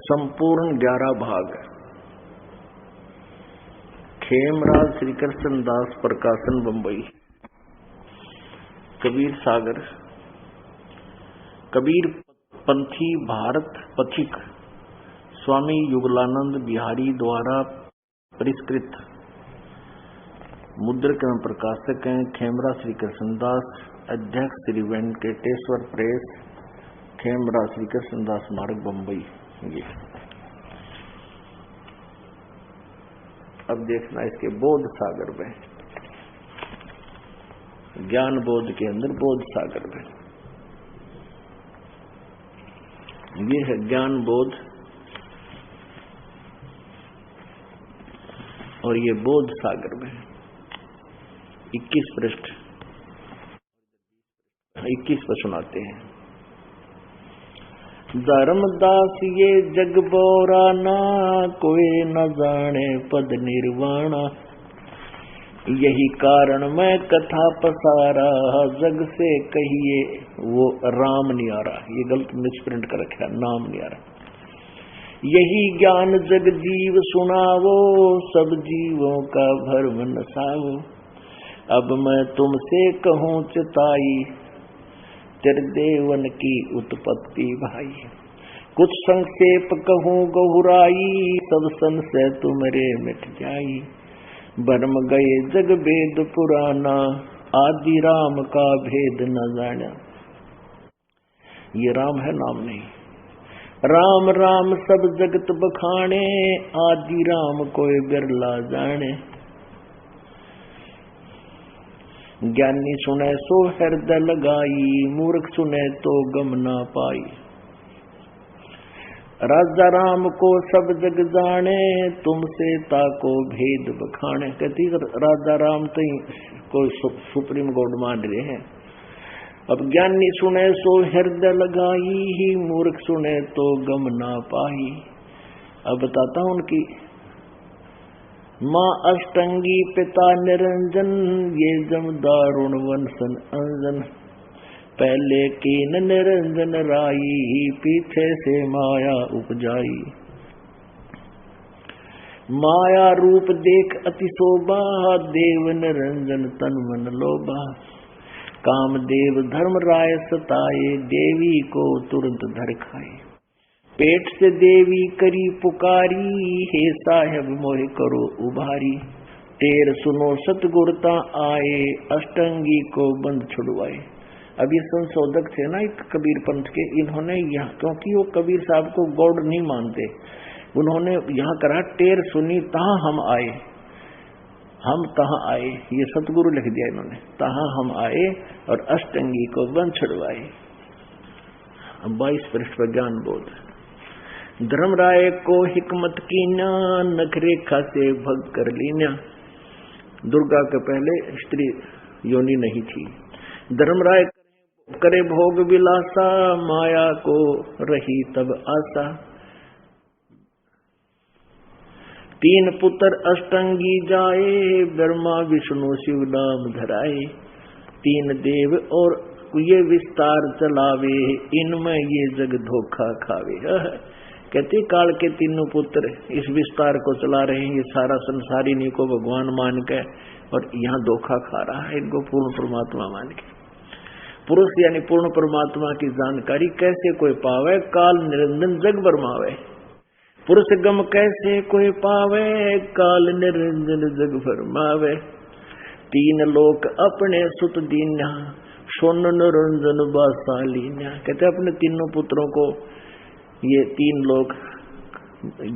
संपूर्ण 11 भाग, खेमराज श्री कृष्ण दास प्रकाशन बंबई। कबीर सागर, कबीर पंथी भारत पथिक स्वामी युगलानंद बिहारी द्वारा परिष्कृत। मुद्रक एवं प्रकाशक हैं खेमरा श्री कृष्णदास, अध्यक्ष श्री वेंकटेश्वर प्रेस, खेमरा श्री कृष्णदास मार्ग बंबई। ये अब देखना इसके बोध सागर में, ज्ञान बोध के अंदर बोध सागर में, ये है ज्ञान बोध और ये बोध सागर में 21 पृष्ठ 21 पर सुनाते हैं। धर्मदास ये जग बोरा ना, कोई न जाने पद निर्वाणा। यही कारण मैं कथा पसारा, जग से कहिए वो राम नहीं आ रहा, ये गलत मिसप्रिंट कर रखा, नाम नहीं आ रहा। यही ज्ञान जग जीव सुनावो, सब जीवों का भरम नसावो। अब मैं तुमसे कहूँ चिताई, त्रिदेवन की उत्पत्ति भाई। कुछ संक्षेप कहूँ गहुराई, सब संशय तुमरे मिट जाई। भरम गए जग भेद पुराना, आदि राम का भेद न जाना। ये राम है, नाम नहीं। राम राम सब जगत बखाने, आदि राम कोई बिरला जाने। ज्ञानी सुने सो हृदय लगाई, मूर्ख सुने तो गम ना पाई। राजा राम को सब जग जाने, तुमसे ताको भेद बखाने। कहती राजा राम तो कोई सुप्रीम गॉड मान रहे हैं। अब ज्ञानी सुने सो हृदय लगाई, मूर्ख सुने तो गम ना पाई। अब बताता हूं उनकी। माँ अष्टंगी पिता निरंजन, ये जमदारुण वंशन अंजन। पहले कीन निरंजन राई, पीछे से माया उपजाई। माया रूप देख अति शोभा, देव निरंजन तन मन लोभा। कामदेव धर्म राय सताए, देवी को तुरंत धर खाए। पेट से देवी करी पुकारी, हे साहेब मोहि करो उभारी। टेर सुनो सतगुरता आए, अष्टंगी को बंद छुड़वाए। अब ये संशोधक थे ना एक कबीर पंथ के, इन्होंने यहाँ, क्योंकि वो कबीर साहब को गॉड नहीं मानते, उन्होंने यहाँ करा टेर सुनी तहाँ हम आए, हम तहाँ आए, ये सतगुरु लिख दिया इन्होंने, तहाँ हम आए और अष्टंगी को बंद छुड़वाए। 22 पृष्ठ पर ज्ञान बोध। धर्मराय को हिकमत कीना, नखरेखा से भग कर लीना। दुर्गा के पहले स्त्री योनि नहीं थी। धर्मराय करे भोग विलासा, माया को रही तब आशा। 3 पुत्र अष्टंगी जाए, ब्रह्मा विष्णु शिव नाम धराए। 3 देव और ये विस्तार चलावे, इनमें ये जग धोखा खावे। कहते काल के 3 पुत्र इस विस्तार को चला रहे हैं, ये सारा संसार इन्हीं को भगवान मान के और यहाँ धोखा खा रहा है, इनको पूर्ण परमात्मा मान के। पुरुष यानी पूर्ण परमात्मा की जानकारी कैसे कोई पावे, काल निरंजन जग भरमावे। पुरुष गम कैसे कोई पावे, काल निरंजन जग भरमावे। 3 लोक अपने सुत दीन्या, सोन निरंजन बासालीन्या। कहते अपने 3 पुत्रों को ये 3 लोक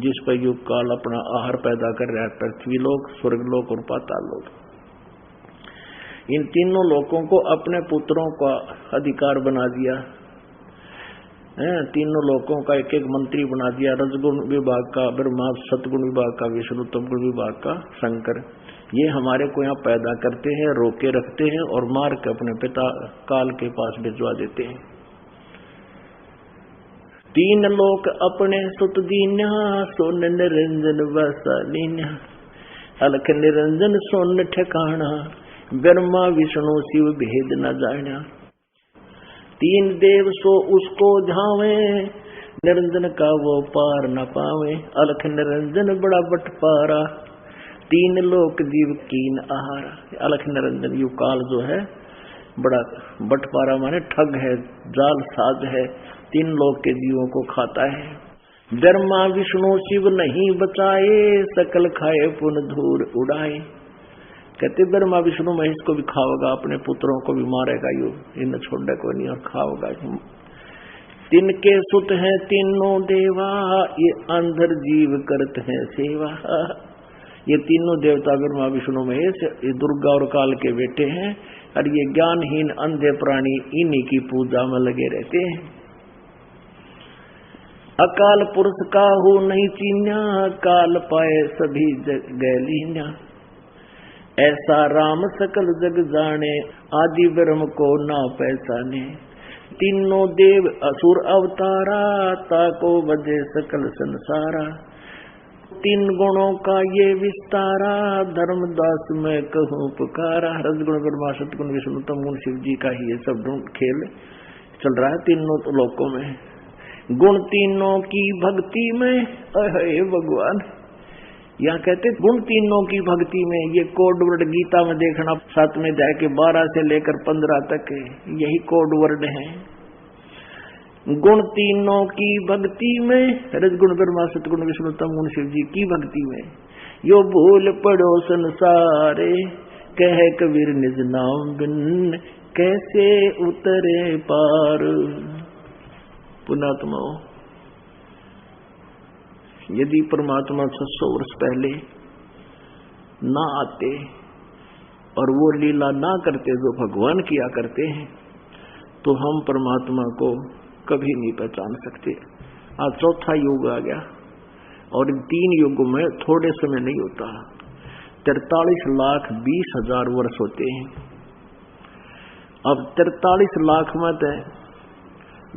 जिस पर युग काल अपना आहार पैदा कर रहा है, पृथ्वी लोक, स्वर्ग लोक और पाताल लोक, इन 3 लोकों को अपने पुत्रों का अधिकार बना दिया। 3 लोकों का एक एक मंत्री बना दिया। रजगुण विभाग का ब्रह्मा, सतगुण विभाग का विष्णु, तमगुण विभाग का शंकर। ये हमारे को यहाँ पैदा करते हैं, रोके रखते हैं और मार के अपने पिता काल के पास भिजवा देते हैं। 3 लोक अपने सुत दीन्या, सोन निरंजन वसालीन्या। अलख निरंजन सोन ठिकाना, ब्रह्मा विष्णु शिव भेद न जाना। 3 देव सो उसको झावे, निरंजन का वो पार न पावे। अलख निरंजन बड़ा बटपारा, 3 लोक जीव कीन आहारा। अलख निरंजन यू काल जो है बड़ा बटपारा माने ठग है, जाल साज है, 3 लोक के जीवों को खाता है। ब्रह्मा विष्णु शिव नहीं बचाए, सकल खाए पुन धूर उड़ाए। कहते ब्रह्मा विष्णु महेश को भी खाओगा, अपने पुत्रों को भी मारेगा, यू इन छोड़ने को नहीं और खाओगा। 3 के सुत हैं 3 देवा, ये अंधर जीव करते हैं सेवा। ये 3 देवता ब्रह्मा विष्णु महेश ये दुर्गा और काल के बेटे हैं, और ये ज्ञानहीन अंधे प्राणी इन्हीं की पूजा में लगे रहते हैं। अकाल पुरुष काहू नहीं चीन्या, काल पाए सभी गए लीन्या। ऐसा राम सकल जग जाने, आदि ब्रह्म को ना पहचाने। 3 देव असुर अवतारा, ताको बजे सकल संसारा। तीन गुणों का ये विस्तारा, धर्मदास मैं कहूँ पुकारा। रजगुण ब्रह्मा सतगुण विष्णु तम गुण शिव जी का ही ये सब खेल चल रहा है तीनों लोकों में। गुण तीनों की भक्ति में, हे भगवान, यहाँ कहते गुण तीनों की भक्ति में। ये कोड वर्ड गीता में देखना, 7वें अध्याय के 12 से लेकर 15 तक यही कोड वर्ड है। गुण तीनों की भक्ति में, रजगुण ब्रह्मा सतगुण विष्णु तम गुण शिव जी की भक्ति में। यो भूल पड़ो संसारे, कह कबीर निज नाम बिन, कैसे उतरे पार। पुणात्मा, यदि परमात्मा 600 वर्ष पहले ना आते और वो लीला ना करते जो भगवान किया करते हैं, तो हम परमात्मा को कभी नहीं पहचान सकते। आज चौथा युग आ गया और इन 3 युगों में थोड़े समय नहीं होता, 43,20,000 वर्ष होते हैं। अब 43 लाख में तो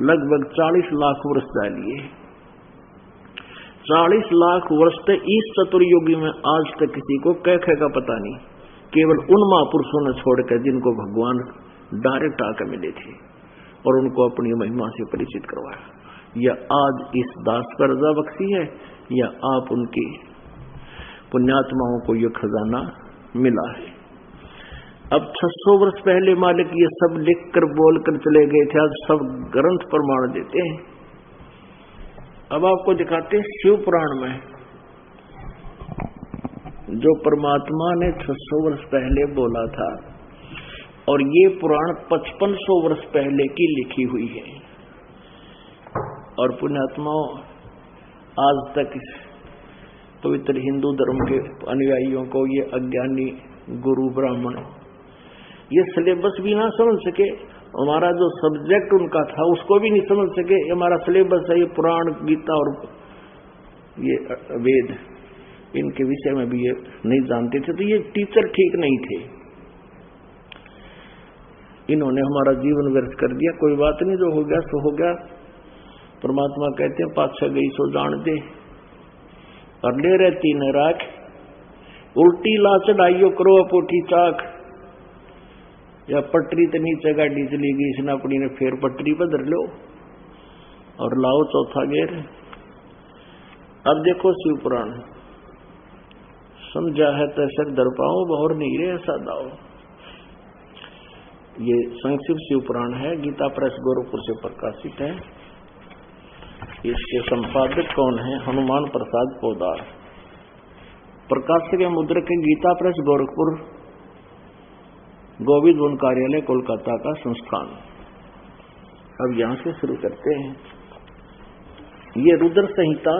लगभग 40 लाख वर्ष डालिए। 40 लाख वर्ष तक इस चतुर्युगी में आज तक किसी को कह का पता नहीं, केवल उन महापुरुषों ने छोड़कर जिनको भगवान डायरेक्ट आकर मिले थे और उनको अपनी महिमा से परिचित करवाया। या आज इस दास पर रजा बख्शी है, या आप उनकी पुण्यात्माओं को यह खजाना मिला है। अब 600 वर्ष पहले मालिक ये सब लिखकर बोलकर चले गए थे, आज सब ग्रंथ प्रमाण देते हैं। अब आपको दिखाते हैं शिव पुराण में जो परमात्मा ने 600 वर्ष पहले बोला था, और ये पुराण 5500 वर्ष पहले की लिखी हुई है। और पुण्यात्माओं, आज तक पवित्र हिंदू धर्म के अनुयायियों को ये अज्ञानी गुरु ब्राह्मण ये सिलेबस भी ना समझ सके, हमारा जो सब्जेक्ट उनका था उसको भी नहीं समझ सके। हमारा सिलेबस है ये पुराण, गीता और ये वेद, इनके विषय में भी ये नहीं जानते थे, तो ये टीचर ठीक नहीं थे। इन्होंने हमारा जीवन व्यर्थ कर दिया। कोई बात नहीं, जो हो गया सो हो गया। परमात्मा कहते हैं पाछा गई सो जान दे, और ले रहती न राख, उल्टी ला चढ़ाइयो करो अपोठी चाक। या पटरी तो नीचे गाड़ी चली गई, इसने अपनी ने फिर पटरी बदल लो और लाओ चौथा गेर। अब देखो शिव पुराण समझा है तैसे दर पाओ, बहुर नहीं रे ऐसा दाओ। ये संक्षिप्त शिव पुराण है, गीता प्रेस गोरखपुर से प्रकाशित है। इसके संपादक कौन है? हनुमान प्रसाद पोदार। प्रकाशक के मुद्रक है गीता प्रेस गोरखपुर, गोविंद वन कार्यालय कोलकाता का संस्थान। अब यहां से शुरू करते हैं। ये रुद्र संहिता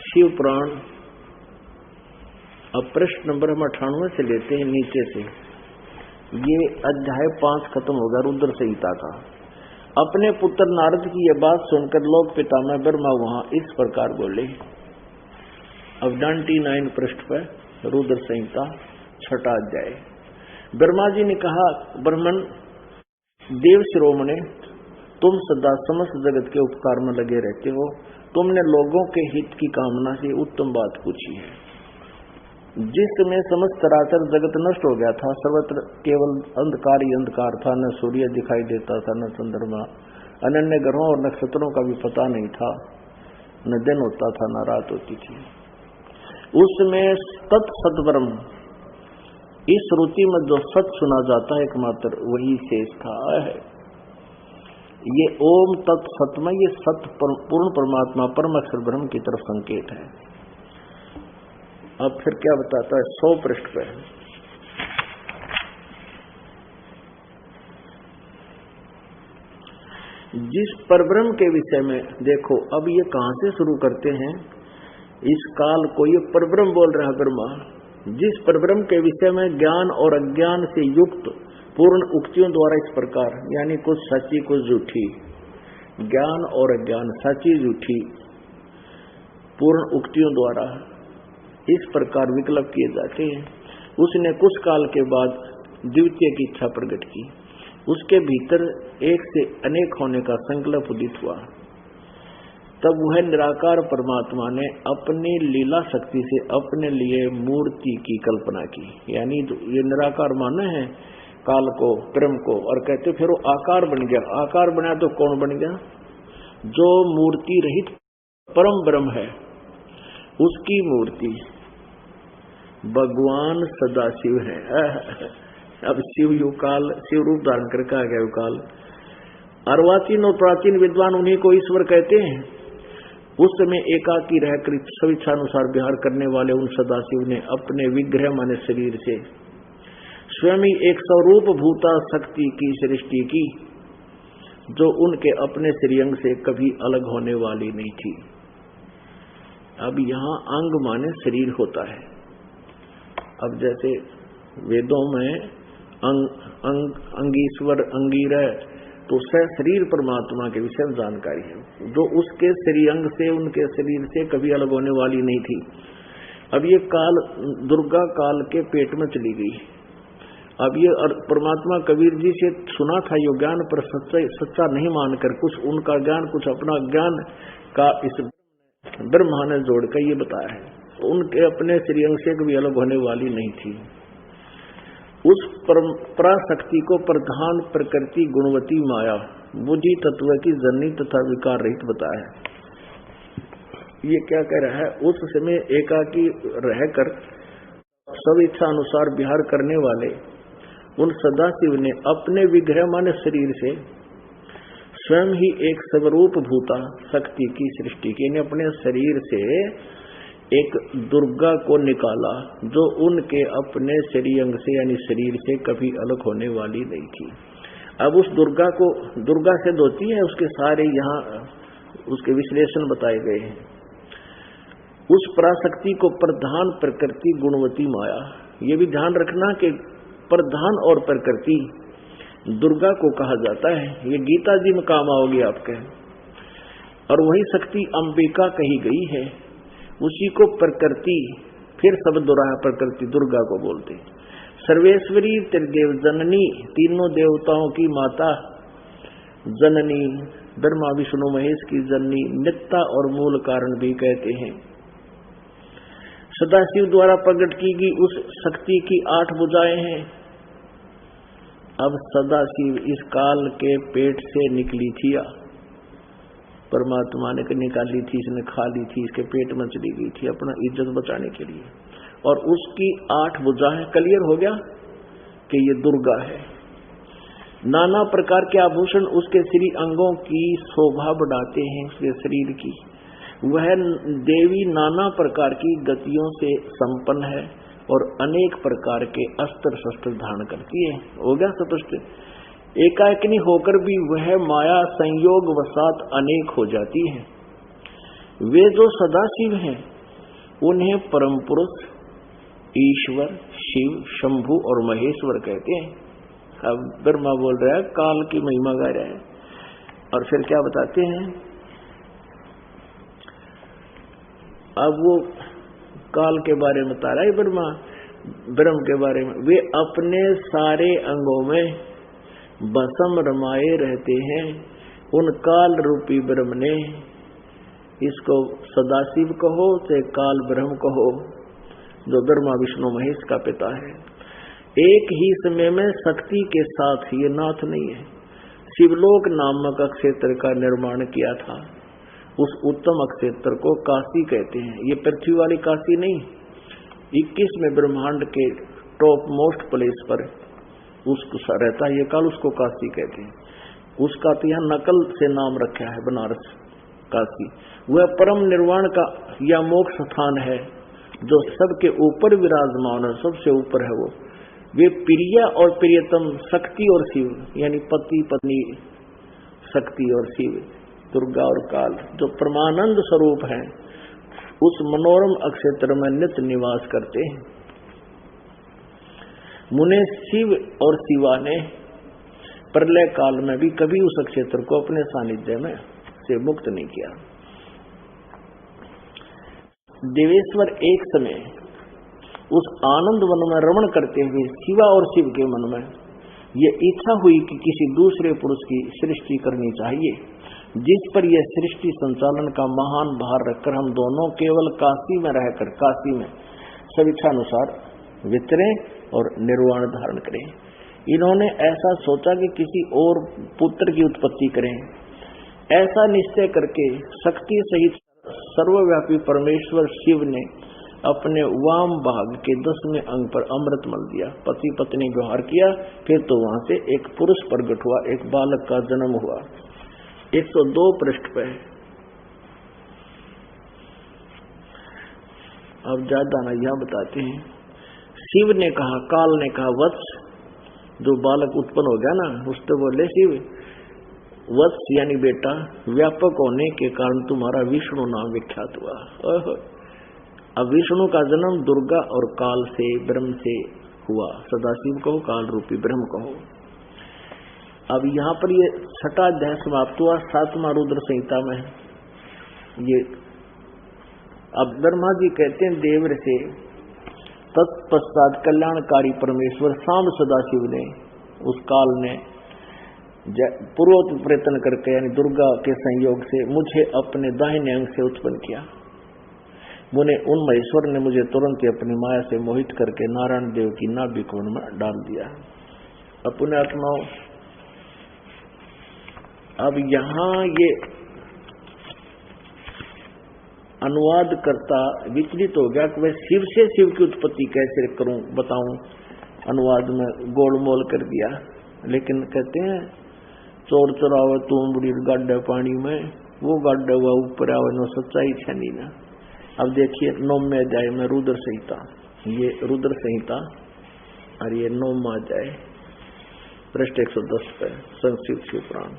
शिव पुराण। अब प्रश्न नंबर हम 98 से लेते हैं नीचे से। ये अध्याय 5 खत्म होगा रुद्र संहिता का। अपने पुत्र नारद की यह बात सुनकर लोक पितामह ब्रह्मा वहां इस प्रकार बोले। अब 99 पृष्ठ पर रुद्र संहिता 6वां अध्याय। ब्रह्मा जी ने कहा, ब्रह्मन देव शिरोमणे, तुम सदा समस्त जगत के उपकार में लगे रहते हो। तुमने लोगों के हित की कामना से उत्तम बात पूछी है। जिसमें समस्त चराचर जगत नष्ट हो गया था, सर्वत्र केवल अंधकार ही अंधकार था, न सूर्य दिखाई देता था न चंद्रमा, अन्य ग्रहों और नक्षत्रों का भी पता नहीं था, न दिन होता था न रात होती थी। उसमें तत्सत ब्रह्म, इस श्रुति में जो सत सुना जाता है एकमात्र वही शेष था है। ये ओम तत्सत में ये सत पूर्ण परमात्मा परम अक्षर ब्रह्म की तरफ संकेत है। अब फिर क्या बताता है 100 पृष्ठ पे। जिस परब्रह्म के विषय में देखो, अब ये कहां से शुरू करते हैं? इस काल को ये परब्रह्म बोल रहा है ब्रह्मा। जिस परब्रह्म के विषय में ज्ञान और अज्ञान से युक्त पूर्ण उक्तियों द्वारा इस प्रकार, यानी कुछ सच्ची कुछ झूठी, ज्ञान और अज्ञान सच्ची झूठी पूर्ण उक्तियों द्वारा इस प्रकार विकल्प किए जाते हैं। उसने कुछ काल के बाद द्वितीय की इच्छा प्रकट की। उसके भीतर एक से अनेक होने का संकल्प उदित हुआ। तब वह निराकार परमात्मा ने अपनी लीला शक्ति से अपने लिए मूर्ति की कल्पना की। यानी ये निराकार माने हैं काल को, ब्रह्म को, और कहते फिर वो आकार बन गया। आकार बना तो कौन बन गया? जो मूर्ति रहित परम ब्रह्म है उसकी मूर्ति भगवान सदाशिव है। अब शिव युग काल, शिव रूप धारण करके आ गया काल। अर्वाचीन और प्राचीन विद्वान उन्हीं को ईश्वर कहते हैं। उस समय एकाकी रहकर स्वेच्छानुसार विहार करने वाले उन सदाशिव ने अपने विग्रह माने शरीर से स्वयं ही एक स्वरूप भूता शक्ति की सृष्टि की, जो उनके अपने श्रीअंग से कभी अलग होने वाली नहीं थी। अब यहाँ अंग माने शरीर होता है। अब जैसे वेदों में अंगीश्वर अंगीरह तो शरीर परमात्मा के विषय में जानकारी है, जो उसके श्रीअंग से उनके शरीर से कभी अलग होने वाली नहीं थी। अब ये काल दुर्गा काल के पेट में चली गई। अब ये परमात्मा कबीर जी से सुना था यो ज्ञान, पर सच्चा नहीं मानकर कुछ उनका ज्ञान कुछ अपना ज्ञान का इस ब्रह्मा ने जोड़कर ये बताया है। उनके अपने श्रीअंग से कभी अलग होने वाली नहीं थी। उस पराशक्ति को प्रधान प्रकृति गुणवती माया बुद्धि तत्व की जननी तथा विकार रहित बताया है। ये क्या कह रहा है? उस समय एकाकी रहकर सब इच्छा अनुसार विहार करने वाले उन सदाशिव ने अपने विग्रह माने शरीर से स्वयं ही एक स्वरूप भूता शक्ति की सृष्टि की। यानी अपने शरीर से एक दुर्गा को निकाला, जो उनके अपने श्रीअंग से यानी शरीर से कभी अलग होने वाली नहीं थी। अब उस दुर्गा को, दुर्गा से होती है, उसके सारे यहाँ उसके विश्लेषण बताए गए हैं। उस पराशक्ति को प्रधान प्रकृति गुणवती माया, ये भी ध्यान रखना कि प्रधान और प्रकृति दुर्गा को कहा जाता है। ये गीता जी में काम आओगे आपके। और वही शक्ति अंबिका कही गई है, उसी को प्रकृति, फिर शब्द दोहराया प्रकृति, दुर्गा को बोलते। सर्वेश्वरी त्रिदेव जननी, तीनों देवताओं की माता जननी, ब्रह्मा विष्णु महेश की जननी, नित्ता और मूल कारण भी कहते हैं। सदाशिव द्वारा प्रकट की गई उस शक्ति की 8 भुजाएं हैं। अब सदाशिव इस काल के पेट से निकली थी, परमात्मा ने निकाली थी, इसने खा ली थी, इसके पेट में चली गई थी अपना इज्जत बचाने के लिए। और उसकी 8 भुजाएं, क्लियर हो गया कि ये दुर्गा है। नाना प्रकार के आभूषण उसके श्री अंगों की शोभा बढ़ाते हैं, उसके शरीर की। वह देवी नाना प्रकार की गतियों से संपन्न है और अनेक प्रकार के अस्त्र शस्त्र धारण करती है। हो गया स्पष्ट। एकाकिनी होकर भी वह माया संयोग वसात अनेक हो जाती है। वे जो सदाशिव हैं उन्हें परम पुरुष, ईश्वर, शिव, शंभु और महेश्वर कहते हैं। अब ब्रह्मा बोल रहा है, काल की महिमा गा रहा है, और फिर क्या बताते हैं? अब वो काल के बारे में बता रहा है ब्रह्मा, ब्रह्म के बारे में। वे अपने सारे अंगों में भस्म रमाए रहते हैं। उन काल रूपी ब्रह्म ने, इसको सदाशिव कहो चाहे काल ब्रह्म कहो, जो ब्रह्मा विष्णु महेश का पिता है, एक ही समय में शक्ति के साथ, ये नाथ नहीं है, शिवलोक नामक क्षेत्र का निर्माण किया था। उस उत्तम क्षेत्र को काशी कहते हैं। ये पृथ्वी वाली काशी नहीं, 21वें ब्रह्मांड के टॉप मोस्ट प्लेस पर उसको रहता है ये काल, उसको काशी कहते हैं। उसका तो यहाँ नकल से नाम रखा है बनारस काशी। वह परम निर्वाण का या मोक्ष स्थान है, जो सबके ऊपर विराजमान है, सबसे ऊपर है वो। वे प्रिया और प्रियतम, शक्ति और शिव, यानी पति पत्नी शक्ति और शिव, दुर्गा और काल, जो परमानंद स्वरूप हैं, उस मनोरम क्षेत्र में नित्य निवास करते हैं। मुने शिव और शिवा ने प्रलय काल में भी कभी उस क्षेत्र को अपने सानिध्य में से मुक्त नहीं किया। देवेश्वर एक समय उस आनंद वन में रमण करते हुए शिवा और शिव के मन में ये इच्छा हुई कि किसी दूसरे पुरुष की सृष्टि करनी चाहिए, जिस पर यह सृष्टि संचालन का महान भार रखकर हम दोनों केवल काशी में रहकर काशी में स्वेच्छानुसार विचरें और निर्वाण धारण करें। इन्होंने ऐसा सोचा कि किसी और पुत्र की उत्पत्ति करें। ऐसा निश्चय करके शक्ति सहित सर्वव्यापी परमेश्वर शिव ने अपने वाम भाग के 10वें अंग पर अमृत मल दिया। पति पत्नी व्यवहार किया, फिर तो वहां से एक पुरुष प्रकट हुआ, एक बालक का जन्म हुआ। 102 पृष्ठ पे। अब ज्यादा ना यह बताते हैं। शिव ने कहा, काल ने कहा, वत्स, जो बालक उत्पन्न हो गया ना, उससे बोले शिव, वत्स यानी बेटा, व्यापक होने के कारण तुम्हारा विष्णु नाम विख्यात हुआ। अब विष्णु का जन्म दुर्गा और काल से, ब्रह्म से हुआ। सदाशिव कहो, काल रूपी ब्रह्म कहो। अब यहाँ पर ये 6वां अध्याय समाप्त हुआ। 7वां रुद्र संहिता में ये अब ब्रह्मा जी कहते हैं देवर से, तत्पश्चात कल्याणकारी परमेश्वर सांब सदाशिव ने, उस काल ने पूर्वोत्तर प्रयत्न करके यानी दुर्गा के संयोग से मुझे अपने दाहिने अंग से उत्पन्न किया। मुने उन महेश्वर ने मुझे तुरंत ही अपनी माया से मोहित करके नारायण देव की नाभि कुंड में डाल दिया। अपने आत्माओं, अब यहाँ ये अनुवाद करता विचलित हो गया कि वह शिव से शिव की उत्पत्ति कैसे करूं, बताऊं। अनुवाद में गोलमोल कर दिया। लेकिन कहते हैं चोर चोरावे तुम बुढ़ी गाड्डे पानी में, वो गाड्डा हुआ ऊपर आवे नो सच्चाई छनी ना। अब देखिए 9वें अध्याय में रुद्र संहिता, ये रुद्र संहिता और ये 9वां अध्याय पृष्ठ 110 पे संस्कृत शिव पुराण,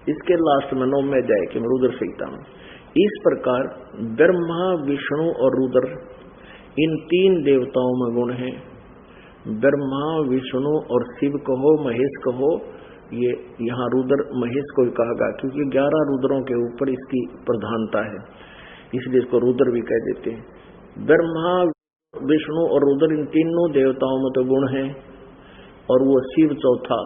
इसके लास्ट में 9वें अध्याय के रुद्र संहिता में इस प्रकार ब्रह्मा, विष्णु और रुद्र, इन 3 देवताओं में गुण है। ब्रह्मा, विष्णु और शिव कहो, महेश कहो, ये यहाँ रुद्र महेश को कहा गया क्योंकि 11 रुद्रों के ऊपर इसकी प्रधानता है, इसलिए इसको रुद्र भी कह देते हैं। ब्रह्मा, विष्णु और रुद्र, इन तीनों देवताओं में तो गुण है और वो शिव चौथा,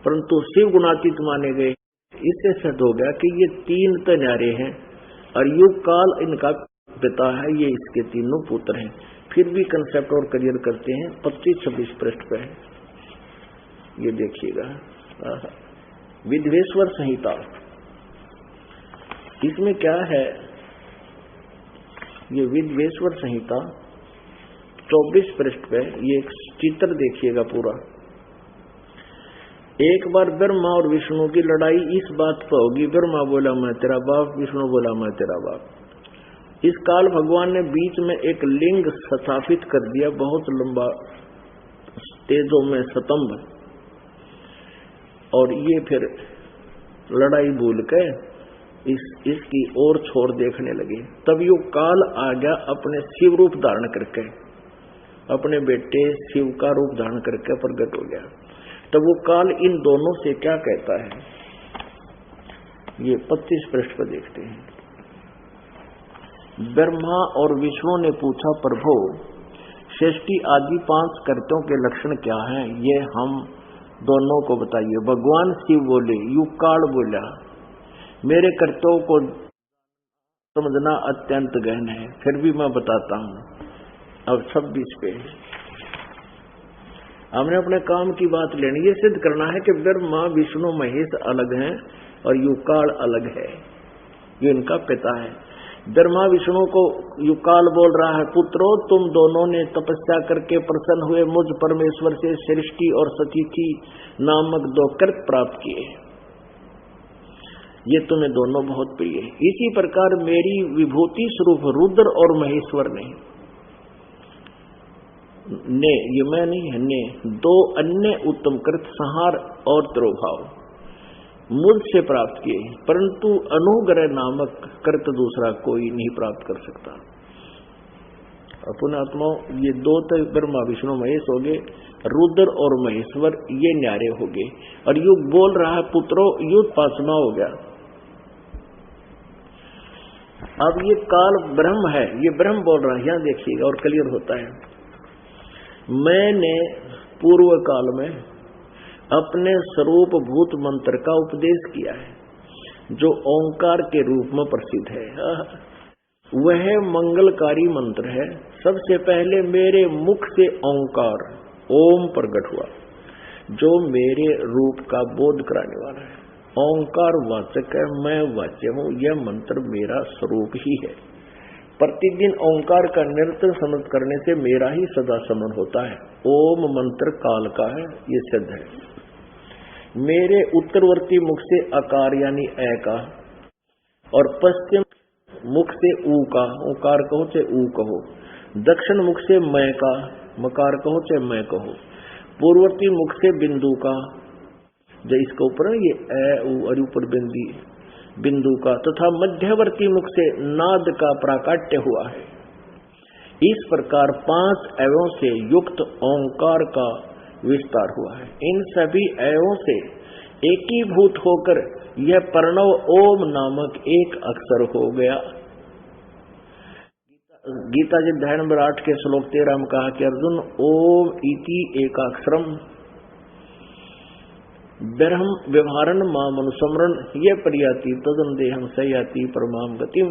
परंतु शिव गुणातीत माने गए। इससे सिद्ध हो गया कि ये 3 तो न्यारे हैं और युग काल इनका पिता है, ये इसके तीनों पुत्र हैं। फिर भी कंसेप्ट और क्लियर करते हैं 25-26 पृष्ठ पे, ये देखिएगा। विद्वेश्वर संहिता, इसमें क्या है, ये विद्वेश्वर संहिता 24 पृष्ठ पे, ये एक चित्र देखिएगा पूरा। एक बार ब्रह्मा और विष्णु की लड़ाई इस बात पर होगी, ब्रह्मा बोला मैं तेरा बाप, विष्णु बोला मैं तेरा बाप। इस काल भगवान ने बीच में एक लिंग स्थापित कर दिया, बहुत लंबा तेजों में स्तंभ, और ये फिर लड़ाई भूल के इसकी ओर छोर देखने लगे। तब यो काल आ गया अपने शिव रूप धारण करके, अपने बेटे शिव का रूप धारण करके प्रकट हो गया। तब वो काल इन दोनों से क्या कहता है, ये 25 पृष्ठ पर देखते हैं। ब्रह्मा और विष्णु ने पूछा, प्रभु सृष्टि आदि 5 कर्तों के लक्षण क्या हैं, ये हम दोनों को बताइए। भगवान शिव बोले, युग काल बोला, मेरे कर्तव्यों को समझना अत्यंत गहन है, फिर भी मैं बताता हूं। अब 26 पे हमने अपने काम की बात लेनी, ये सिद्ध करना है कि ब्रह्मा, विष्णु, महेश अलग हैं और युकाल अलग है, ये इनका पिता है। ब्रह्मा विष्णु को युकाल बोल रहा है, पुत्रों तुम दोनों ने तपस्या करके प्रसन्न हुए मुझ परमेश्वर से सृष्टि और सतिथि नामक 2 कृत प्राप्त किए, ये तुम्हें दोनों बहुत प्रिय है। इसी प्रकार मेरी विभूति स्वरूप रुद्र और महेश्वर ने ये मैं नहीं है, ने 2 अन्य उत्तम कृत संहार और त्रोभाव मुझसे प्राप्त किए, परंतु अनुग्रह नामक कृत दूसरा कोई नहीं प्राप्त कर सकता। अपने आत्माओं, ये 2 तो ब्रह्मा विष्णु महेश हो गए, रुद्र और महेश्वर ये न्यारे हो गए, और युग बोल रहा है पुत्रों युग 5वां हो गया। अब ये काल ब्रह्म है, ये ब्रह्म बोल रहा है, यहां देखिएगा और क्लियर होता है। मैंने पूर्व काल में अपने स्वरूप भूत मंत्र का उपदेश किया है, जो ओंकार के रूप में प्रसिद्ध है, वह मंगलकारी मंत्र है। सबसे पहले मेरे मुख से ओंकार ओम प्रकट हुआ, जो मेरे रूप का बोध कराने वाला है। ओंकार वाचक है, मैं वाच्य हूँ, यह मंत्र मेरा स्वरूप ही है। प्रतिदिन ओंकार का निरंतर स्मरण करने से मेरा ही सदा स्मरण होता है। ओम मंत्र काल का है, ये सिद्ध है। मेरे उत्तरवर्ती मुख से अकार यानी ए का, और पश्चिम मुख से ऊ का, ओकार कहो चाहे ऊ कहो, दक्षिण मुख से मैं का, मकार कहो चाहे मैं कहो, पूर्ववर्ती मुख से बिंदु का, जो इसके ऊपर ये ए ऊ और ऊपर बिंदु का, तथा मध्यवर्ती मुख से नाद का प्राकाट्य हुआ है। इस प्रकार 5 अवयों से युक्त ओंकार का विस्तार हुआ है। इन सभी अवयों से एकीभूत होकर यह प्रणव ओम नामक एक अक्षर हो गया। गीता जी अध्याय नंबर 8 के श्लोक 13 में कहा कि अर्जुन ओम इति एकाक्षरम ब्रह्म व्यवहारन माम अनुस्मरण ये परियाति तदन देहम सयाति परमाम गतिम।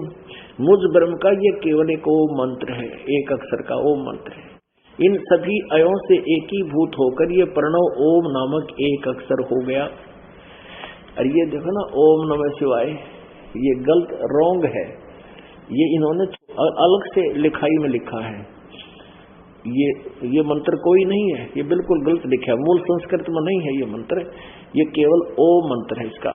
मुझ ब्रह्म का ये केवल एक ओम मंत्र है, एक अक्षर का ओम मंत्र है। इन सभी अयों से एकीभूत होकर ये प्रणव ओम नामक एक अक्षर हो गया। और ये देखो ना, ओम नमः शिवाय, ये गलत रॉन्ग है, ये इन्होंने अलग से लिखाई में लिखा है। ये मंत्र कोई नहीं है, ये बिल्कुल गलत लिखा है, मूल संस्कृत में नहीं है ये मंत्र, ये केवल ओम मंत्र है इसका।